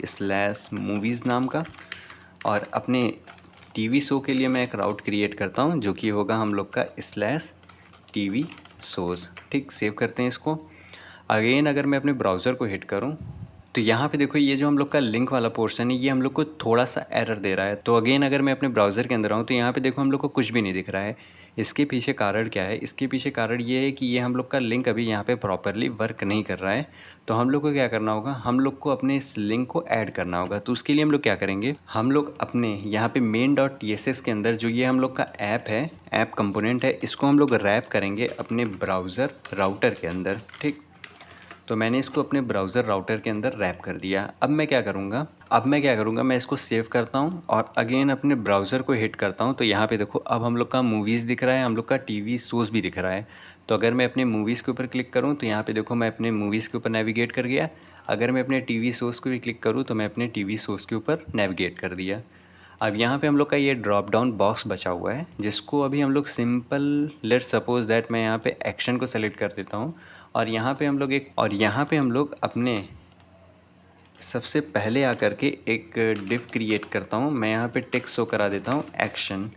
/मूवीज़ नाम का, और अपने टीवी शो के लिए मैं एक राउट क्रिएट करता हूँ, जो कि होगा हम लोग का /TV शोज़। ठीक, सेव करते हैं इसको। अगेन अगर मैं अपने ब्राउज़र को हिट करूँ तो यहाँ पे देखो ये जो हम लोग का लिंक वाला पोर्शन है ये हम लोग को थोड़ा सा एरर दे रहा है। तो अगेन अगर मैं अपने ब्राउज़र के अंदर आऊँ तो यहाँ पे देखो हम लोग को कुछ भी नहीं दिख रहा है। इसके पीछे कारण क्या है, इसके पीछे कारण ये है कि ये हम लोग का लिंक अभी यहाँ पे प्रॉपरली वर्क नहीं कर रहा है। तो हम लोग को क्या करना होगा, हम लोग को अपने इस लिंक को ऐड करना होगा। तो उसके लिए हम लोग क्या करेंगे, हम लोग अपने यहाँ पे main.tss के अंदर जो ये हम लोग का ऐप है, ऐप कंपोनेंट है, इसको हम लोग रैप करेंगे अपने ब्राउज़र राउटर के अंदर। ठीक, तो मैंने इसको अपने ब्राउज़र राउटर के अंदर रैप कर दिया। अब मैं क्या करूँगा, मैं इसको सेव करता हूँ और अगेन अपने ब्राउज़र को हिट करता हूँ। तो यहाँ पे देखो अब हम लोग का मूवीज़ दिख रहा है, हम लोग का टीवी शोज़ भी दिख रहा है। तो अगर मैं अपने मूवीज़ के ऊपर क्लिक करूँ तो यहाँ पे देखो मैं अपने मूवीज़ के ऊपर नेविगेट कर गया। अगर मैं अपने टीवी शोज़ को भी क्लिक करूँ तो मैं अपने टीवी शोज़ के ऊपर नेविगेट कर दिया। अब यहाँ पे हम लोग का ये ड्रॉप डाउन बॉक्स बचा हुआ है, जिसको अभी हम लोग सिंपल लेट्स सपोज दैट मैं यहाँ पे एक्शन को सेलेक्ट कर देता हूँ, और यहाँ पे हम लोग अपने सबसे पहले आकर के एक डिव क्रिएट करता हूँ। मैं यहाँ पे टेक्स्ट शो करा देता हूँ एक्शन,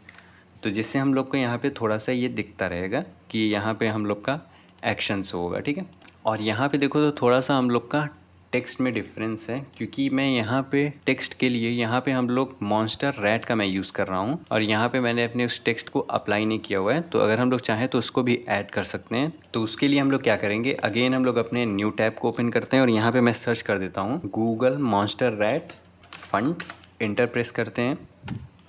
तो जिससे हम लोग को यहाँ पे थोड़ा सा ये दिखता रहेगा कि यहाँ पे हम लोग का एक्शन शो होगा। ठीक है, और यहाँ पे देखो तो थोड़ा सा हम लोग का टेक्स्ट में डिफरेंस है, क्योंकि मैं यहाँ पे टेक्स्ट के लिए यहाँ पे हम लोग मॉन्स्टर रैट का मैं यूज़ कर रहा हूँ और यहाँ पे मैंने अपने उस टेक्स्ट को अप्लाई नहीं किया हुआ है। तो अगर हम लोग चाहें तो उसको भी ऐड कर सकते हैं। तो उसके लिए हम लोग क्या करेंगे, अगेन हम लोग अपने न्यू टैब को ओपन करते हैं और यहाँ पे मैं सर्च कर देता हूँ Google monster rat font, enter press करते हैं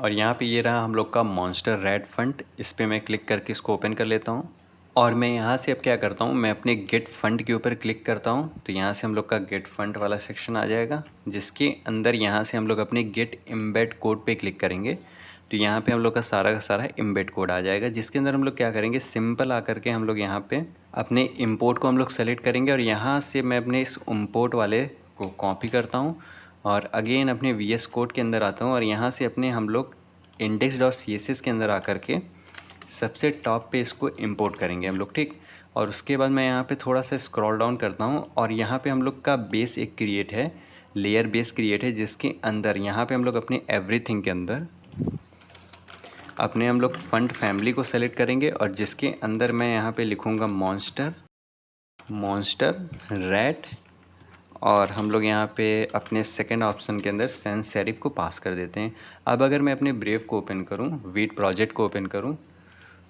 और यहाँ पे ये रहा हम लोग का मॉन्स्टर रैट फंट। इस पर मैं क्लिक करके इसको ओपन कर लेता हूँ और मैं यहाँ से अब क्या करता हूँ, मैं अपने गेट फंड के ऊपर क्लिक करता हूँ। तो यहाँ से हम लोग का गेट फंड वाला सेक्शन आ जाएगा, जिसके अंदर यहाँ से हम लोग अपने गेट एम्बेड कोड पे क्लिक करेंगे। तो यहाँ पे हम लोग का सारा एम्बेड कोड आ जाएगा, जिसके अंदर हम लोग क्या करेंगे, सिंपल आकर के हम लोग यहाँ पे अपने इम्पोर्ट को हम लोग सेलेक्ट करेंगे और यहाँ से मैं अपने इस इम्पोर्ट वाले को कॉपी करता हूँ और अगेन अपने VS कोड के अंदर आता हूँ और यहाँ से अपने हम लोग index.css के अंदर आकर के सबसे टॉप पे इसको इंपोर्ट करेंगे हम लोग, ठीक। और उसके बाद मैं यहाँ पे थोड़ा सा स्क्रॉल डाउन करता हूँ और यहाँ पे हम लोग का बेस एक क्रिएट है, लेयर बेस क्रिएट है, जिसके अंदर यहाँ पे हम लोग अपने एवरीथिंग के अंदर अपने हम लोग फंड फैमिली को सेलेक्ट करेंगे और जिसके अंदर मैं यहाँ पे लिखूँगा मॉन्स्टर रैट और हम लोग यहाँ पे अपने सेकंड ऑप्शन के अंदर सेंस सेरिफ को पास कर देते हैं। अब अगर मैं अपने ब्रेव को ओपन करूँ, वीट प्रोजेक्ट को ओपन करूँ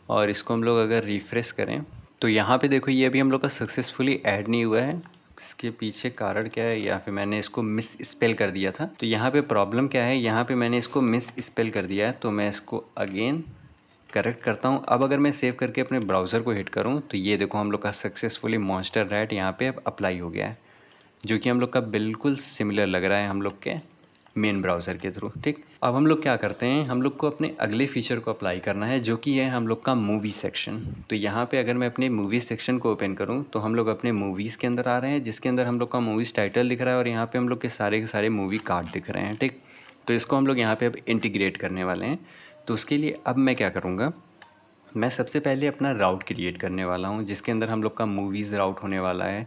और इसको हम लोग अगर रिफ़्रेश करें तो यहाँ पे देखो ये अभी हम लोग का सक्सेसफुली ऐड नहीं हुआ है। इसके पीछे कारण क्या है, या फिर मैंने इसको मिस स्पेल कर दिया था। तो यहाँ पे प्रॉब्लम क्या है, यहाँ पे मैंने इसको मिस स्पेल कर दिया है, तो मैं इसको अगेन करेक्ट करता हूँ। अब अगर मैं सेव करके अपने ब्राउज़र को हिट करूँ तो ये देखो हम लोग का सक्सेसफुली मॉन्स्टर रैट यहाँ पे अब अप्लाई हो गया है, जो कि हम लोग का बिल्कुल सिमिलर लग रहा है हम लोग के मेन ब्राउज़र के थ्रू, ठीक। अब हम लोग क्या करते हैं, हम लोग को अपने अगले फीचर को अप्लाई करना है, जो कि है हम लोग का मूवी सेक्शन। तो यहाँ पे अगर मैं अपने मूवी सेक्शन को ओपन करूँ तो हम लोग अपने मूवीज़ के अंदर आ रहे हैं, जिसके अंदर हम लोग का मूवीज़ टाइटल दिख रहा है और यहाँ पे हम लोग के सारे मूवी कार्ड दिख रहे हैं, ठीक। तो इसको हम लोग यहाँ पे अब इंटीग्रेट करने वाले हैं। तो उसके लिए अब मैं क्या करूँगा, मैं सबसे पहले अपना राउट क्रिएट करने वाला हूँ, जिसके अंदर हम लोग का मूवीज़ राउट होने वाला है,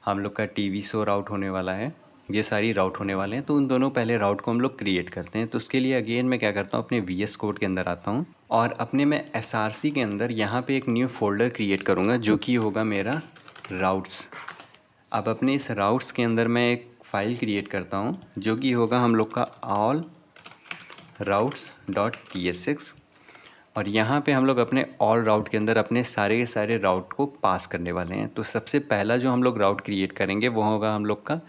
हम लोग का टीवी शो राउट होने वाला है, ये सारी राउट होने वाले हैं। तो उन दोनों पहले राउट को हम लोग क्रिएट करते हैं। तो उसके लिए अगेन मैं क्या करता हूँ, अपने VS कोड के अंदर आता हूँ और अपने मैं SRC के अंदर यहाँ पे एक न्यू फोल्डर क्रिएट करूँगा, जो कि होगा मेरा राउट्स। अब अपने इस राउट्स के अंदर मैं एक फ़ाइल क्रिएट करता हूँ, जो कि होगा हम लोग का all routes.tsx और यहाँ पे हम लोग अपने ऑल राउट के अंदर अपने सारे के सारे राउट को पास करने वाले हैं। तो सबसे पहला जो हम लोग राउट क्रिएट करेंगे वो होगा हम लोग का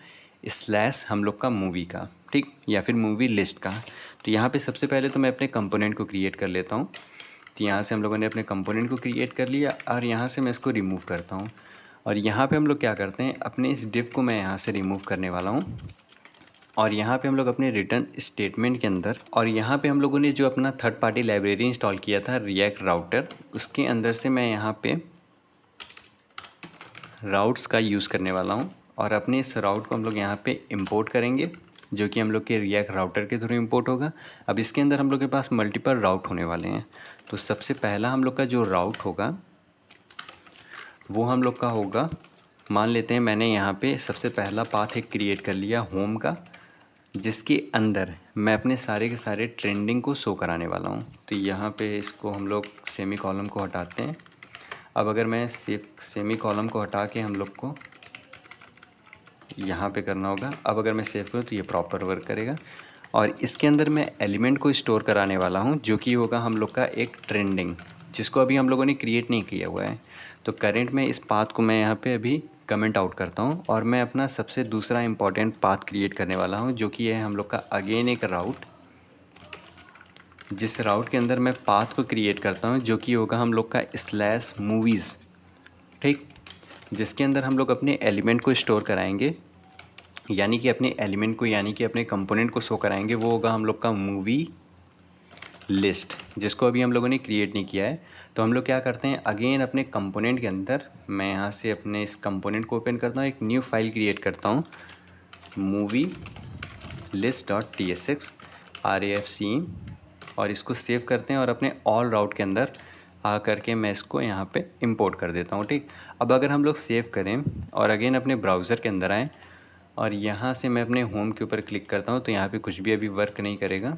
स्लैश हम लोग का मूवी का, ठीक, या फिर मूवी लिस्ट का। तो यहाँ पे सबसे पहले तो मैं अपने कंपोनेंट को क्रिएट कर लेता हूँ। तो यहाँ से हम लोगों ने अपने कंपोनेंट को क्रिएट कर लिया और यहाँ से मैं इसको रिमूव करता हूँ और यहाँ पे हम लोग क्या करते हैं, अपने इस डिव को मैं यहाँ से रिमूव करने वाला हूँ और यहाँ पे हम लोग अपने रिटर्न स्टेटमेंट के अंदर और यहाँ पे हम लोगों ने जो अपना थर्ड पार्टी लाइब्रेरी इंस्टॉल किया था रिएक्ट राउटर, उसके अंदर से मैं यहाँ पे राउट्स का यूज़ करने वाला हूँ और अपने इस राउट को हम लोग यहाँ पे इंपोर्ट करेंगे, जो कि हम लोग के रिएक्ट राउटर के थ्रू इंपोर्ट होगा। अब इसके अंदर हम लोग के पास मल्टीपल राउट होने वाले हैं। तो सबसे पहला हम लोग का जो राउट होगा वो हम लोग का होगा, मान लेते हैं मैंने यहाँ पे सबसे पहला पाथ एक क्रिएट कर लिया होम का, जिसके अंदर मैं अपने सारे के सारे ट्रेंडिंग को शो कराने वाला हूँ। तो यहाँ पे इसको हम लोग सेमी कॉलम को हटाते हैं। अब अगर मैं सेमी कॉलम को हटा के हम लोग को यहाँ पे करना होगा। अब अगर मैं सेव करूँ तो ये प्रॉपर वर्क करेगा और इसके अंदर मैं एलिमेंट को स्टोर कराने वाला हूँ, जो कि होगा हम लोग का एक ट्रेंडिंग, जिसको अभी हम लोगों ने क्रिएट नहीं किया हुआ है। तो करेंट में इस पाथ को मैं यहाँ पे अभी कमेंट आउट करता हूँ और मैं अपना सबसे दूसरा इंपॉर्टेंट पाथ क्रिएट करने वाला हूँ, जो कि है हम लोग का अगेन एक राउट, जिस राउट के अंदर मैं पाथ को क्रिएट करता हूँ, जो कि होगा हम लोग का स्लैश मूवीज़, ठीक, जिसके अंदर हम लोग अपने एलिमेंट को स्टोर कराएंगे, यानी कि अपने एलिमेंट को, यानी कि अपने कंपोनेंट को शो कराएंगे। वो होगा हम लोग का मूवी लिस्ट, जिसको अभी हम लोगों ने क्रिएट नहीं किया है। तो हम लोग क्या करते हैं, अगेन अपने कंपोनेंट के अंदर मैं यहाँ से अपने इस कंपोनेंट को ओपन करता हूँ, एक न्यू फाइल क्रिएट करता हूँ मूवी list.tsx RAFC और इसको सेव करते हैं और अपने ऑल राउट के अंदर आ करके मैं इसको यहाँ पे इंपोर्ट कर देता हूँ, ठीक। अब अगर हम लोग सेव करें और अगेन अपने ब्राउज़र के अंदर आएँ और यहाँ से मैं अपने होम के ऊपर क्लिक करता हूँ, तो यहाँ पे कुछ भी अभी वर्क नहीं करेगा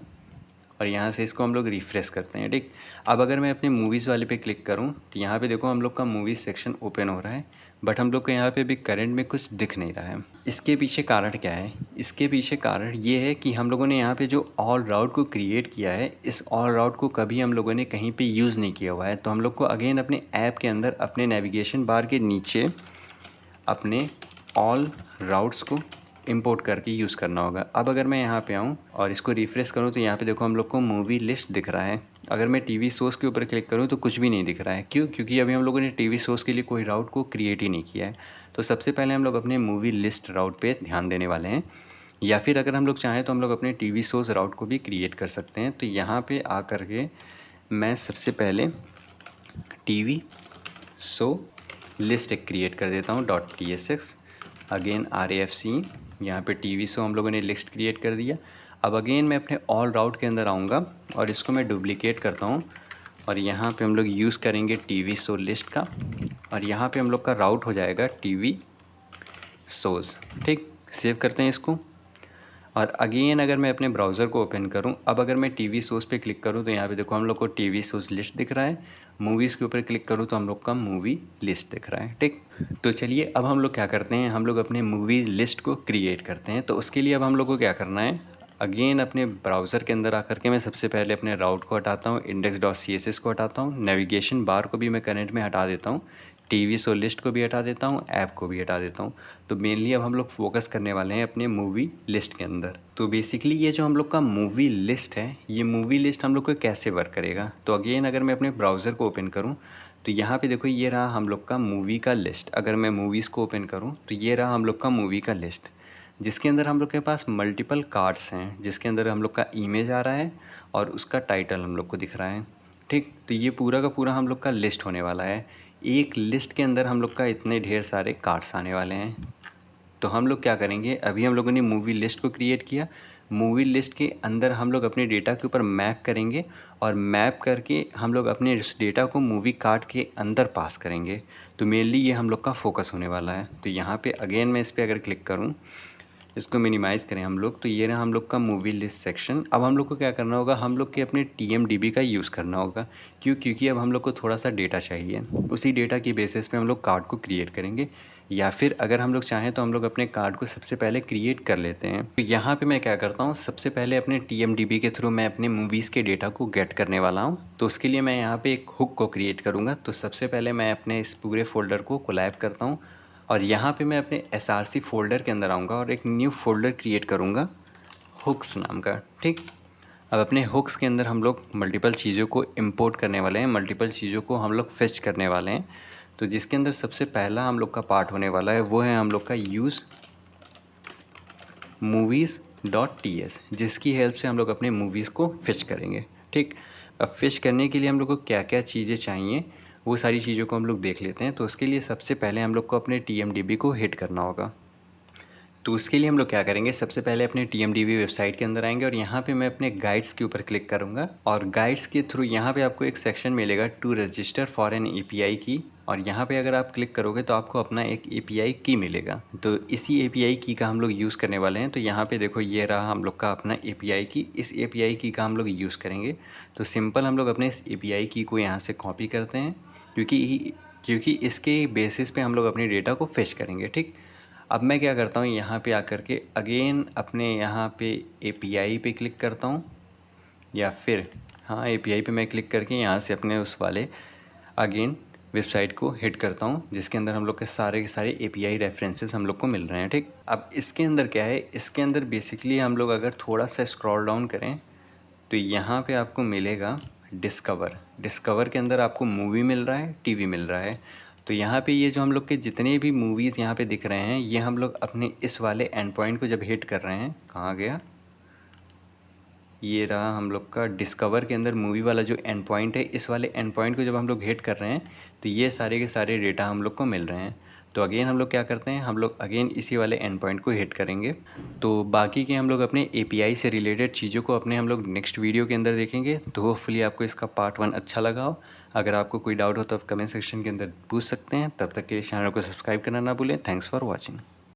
और यहाँ से इसको हम लोग रिफ़्रेश करते हैं, ठीक। अब अगर मैं अपने मूवीज़ वाले पे क्लिक करूँ तो यहाँ पे देखो हम लोग का मूवीज़ सेक्शन ओपन हो रहा है। बट हम लोग को यहाँ पे भी करंट में कुछ दिख नहीं रहा है। इसके पीछे कारण क्या है? इसके पीछे कारण ये है कि हम लोगों ने यहाँ पे जो ऑल राउट को क्रिएट किया है, इस ऑल राउट को कभी हम लोगों ने कहीं पे यूज़ नहीं किया हुआ है। तो हम लोग को अगेन अपने ऐप के अंदर अपने नेविगेशन बार के नीचे अपने ऑल राउट्स को इंपोर्ट करके यूज़ करना होगा। अब अगर मैं यहाँ पे आऊँ और इसको रिफ़्रेश करूँ तो यहाँ पे देखो हम लोग को मूवी लिस्ट दिख रहा है। अगर मैं टीवी शोज़ के ऊपर क्लिक करूँ तो कुछ भी नहीं दिख रहा है। क्यों? क्योंकि अभी हम लोगों ने टीवी शोज़ के लिए कोई राउट को क्रिएट ही नहीं किया है। तो सबसे पहले हम लोग अपने मूवी लिस्ट राउट पे ध्यान देने वाले हैं, या फिर अगर हम लोग चाहें तो हम लोग अपने टीवी शोज़ राउट को भी क्रिएट कर सकते हैं। तो यहाँ पे आ कर के मैं सबसे पहले टीवी शो लिस्ट एक क्रिएट कर देता हूँ .tsx, अगेन RAFC। यहाँ पे टीवी शो हम लोगों ने लिस्ट क्रिएट कर दिया। अब अगेन मैं अपने ऑल राउट के अंदर आऊँगा और इसको मैं डुप्लिकेट करता हूँ और यहाँ पे हम लोग यूज़ करेंगे टीवी शो लिस्ट का, और यहाँ पे हम लोग का राउट हो जाएगा टीवी शोज़। ठीक, सेव करते हैं इसको। और अगेन अगर मैं अपने ब्राउज़र को ओपन करूं, अब अगर मैं टीवी शोज़ पे क्लिक करूं तो यहाँ पे देखो हम लोग को टीवी शोज़ लिस्ट दिख रहा है। मूवीज़ के ऊपर क्लिक करूं तो हम लोग का मूवी लिस्ट दिख रहा है। ठीक, तो चलिए अब हम लोग क्या करते हैं, हम लोग अपने मूवी लिस्ट को क्रिएट करते हैं। तो उसके लिए अब हम लोग को क्या करना है, अगेन अपने ब्राउज़र के अंदर आकर के मैं सबसे पहले अपने राउट को हटाता हूँ, index.css को हटाता हूँ, नेविगेशन बार को भी मैं करंट में हटा देता हूँ, टीवी शो लिस्ट को भी हटा देता हूँ, ऐप को भी हटा देता हूँ। तो मेनली अब हम लोग फोकस करने वाले हैं अपने मूवी लिस्ट के अंदर। तो बेसिकली ये जो हम लोग का मूवी लिस्ट है, ये मूवी लिस्ट हम लोग को कैसे वर्क करेगा। तो अगेन अगर मैं अपने ब्राउज़र को ओपन करूँ तो यहाँ पे देखो ये रहा हम लोग का मूवी का लिस्ट। अगर मैं मूवीज़ को ओपन करूँ तो ये रहा हम लोग का मूवी का लिस्ट, जिसके अंदर हम लोग के पास मल्टीपल कार्ड्स हैं, जिसके अंदर हम लोग का इमेज आ रहा है और उसका टाइटल हम लोग को दिख रहा है। ठीक, तो ये पूरा का पूरा हम लोग का लिस्ट होने वाला है। एक लिस्ट के अंदर हम लोग का इतने ढेर सारे कार्ड्स आने वाले हैं। तो हम लोग क्या करेंगे, अभी हम लोगों ने मूवी लिस्ट को क्रिएट किया, मूवी लिस्ट के अंदर हम लोग अपने डेटा के ऊपर मैप करेंगे और मैप करके हम लोग अपने इस डेटा को मूवी कार्ड के अंदर पास करेंगे। तो मेनली ये हम लोग का फोकस होने वाला है। तो यहाँ पे अगेन मैं इस पर अगर क्लिक करूँ, इसको मिनिमाइज़ करें हम लोग, तो ये रहा हम लोग का मूवी लिस्ट सेक्शन। अब हम लोग को क्या करना होगा, हम लोग के अपने TMDB का यूज़ करना होगा। क्यों? क्योंकि अब हम लोग को थोड़ा सा डेटा चाहिए, उसी डेटा की बेसिस पे हम लोग कार्ड को क्रिएट करेंगे। या फिर अगर हम लोग चाहें तो हम लोग अपने कार्ड को सबसे पहले क्रिएट कर लेते हैं। तो यहाँ पे मैं क्या करता हूँ, सबसे पहले अपने TMDB के थ्रू मैं अपने मूवीज़ के डेटा को गेट करने वाला हूँ। तो उसके लिए मैं यहाँ पे एक हुक को क्रिएट करूँगा। तो सबसे पहले मैं अपने इस पूरे फोल्डर को कोलैब करता हूँ और यहाँ पे मैं अपने SRC फोल्डर के अंदर आऊँगा और एक न्यू फोल्डर क्रिएट करूँगा हुक्स नाम का। ठीक, अब अपने हुक्स के अंदर हम लोग मल्टीपल चीज़ों को इंपोर्ट करने वाले हैं, मल्टीपल चीज़ों को हम लोग फेच करने वाले हैं। तो जिसके अंदर सबसे पहला हम लोग का पार्ट होने वाला है वो है हम लोग का यूज़ movies.ts, जिसकी हेल्प से हम लोग अपने मूवीज़ को फिच करेंगे। ठीक, अब फिच करने के लिए हम लोग को क्या क्या चीज़ें चाहिए वो सारी चीज़ों को हम लोग देख लेते हैं। तो उसके लिए सबसे पहले हम लोग को अपने TMDB को हिट करना होगा। तो उसके लिए हम लोग क्या करेंगे, सबसे पहले अपने TMDB वेबसाइट के अंदर आएंगे और यहाँ पे मैं अपने गाइड्स के ऊपर क्लिक करूँगा और गाइड्स के थ्रू यहाँ पे आपको एक सेक्शन मिलेगा to register for an API key, और यहाँ पे अगर आप क्लिक करोगे तो आपको अपना एक API की मिलेगा। तो इसी API की का हम लोग यूज़ करने वाले हैं। तो यहाँ पे देखो ये रहा हम लोग का अपना API की, इस API की का हम लोग यूज़ करेंगे। तो सिंपल हम लोग अपने इस API की को यहाँ से कॉपी करते हैं, क्योंकि इसके बेसिस पे हम लोग अपने डेटा को फेच करेंगे। ठीक, अब मैं क्या करता हूँ, यहाँ पे आकर के अगेन अपने यहाँ पे API पे क्लिक करता हूँ, या फिर हाँ API पे मैं क्लिक करके यहाँ से अपने उस वाले अगेन वेबसाइट को हिट करता हूँ, जिसके अंदर हम लोग के सारे API रेफरेंसेस हम लोग को मिल रहे हैं। ठीक, अब इसके अंदर क्या है, इसके अंदर बेसिकली हम लोग अगर थोड़ा सा स्क्रॉल डाउन करें तो यहाँ पे आपको मिलेगा डिस्कवर के अंदर आपको मूवी मिल रहा है, टीवी मिल रहा है। तो यहाँ पे ये जो हम लोग के जितने भी मूवीज़ यहाँ पे दिख रहे हैं, ये हम लोग अपने इस वाले एंड पॉइंट को जब हिट कर रहे हैं, कहाँ गया, ये रहा हम लोग का डिस्कवर के अंदर मूवी वाला जो एंड पॉइंट है, इस वाले एंड पॉइंट को जब हम लोग हिट कर रहे हैं तो ये सारे के सारे डेटा हम लोग को मिल रहे हैं। तो अगेन हम लोग क्या करते हैं, हम लोग अगेन इसी वाले एंड पॉइंट को हिट करेंगे। तो बाकी के हम लोग अपने API से रिलेटेड चीज़ों को अपने हम लोग नेक्स्ट वीडियो के अंदर देखेंगे। तो होपफुली आपको इसका पार्ट 1 अच्छा लगा हो। अगर आपको कोई डाउट हो तो आप कमेंट सेक्शन के अंदर पूछ सकते हैं। तब तक के लिए चैनल को सब्सक्राइब करना ना भूलें। Thanks for watching.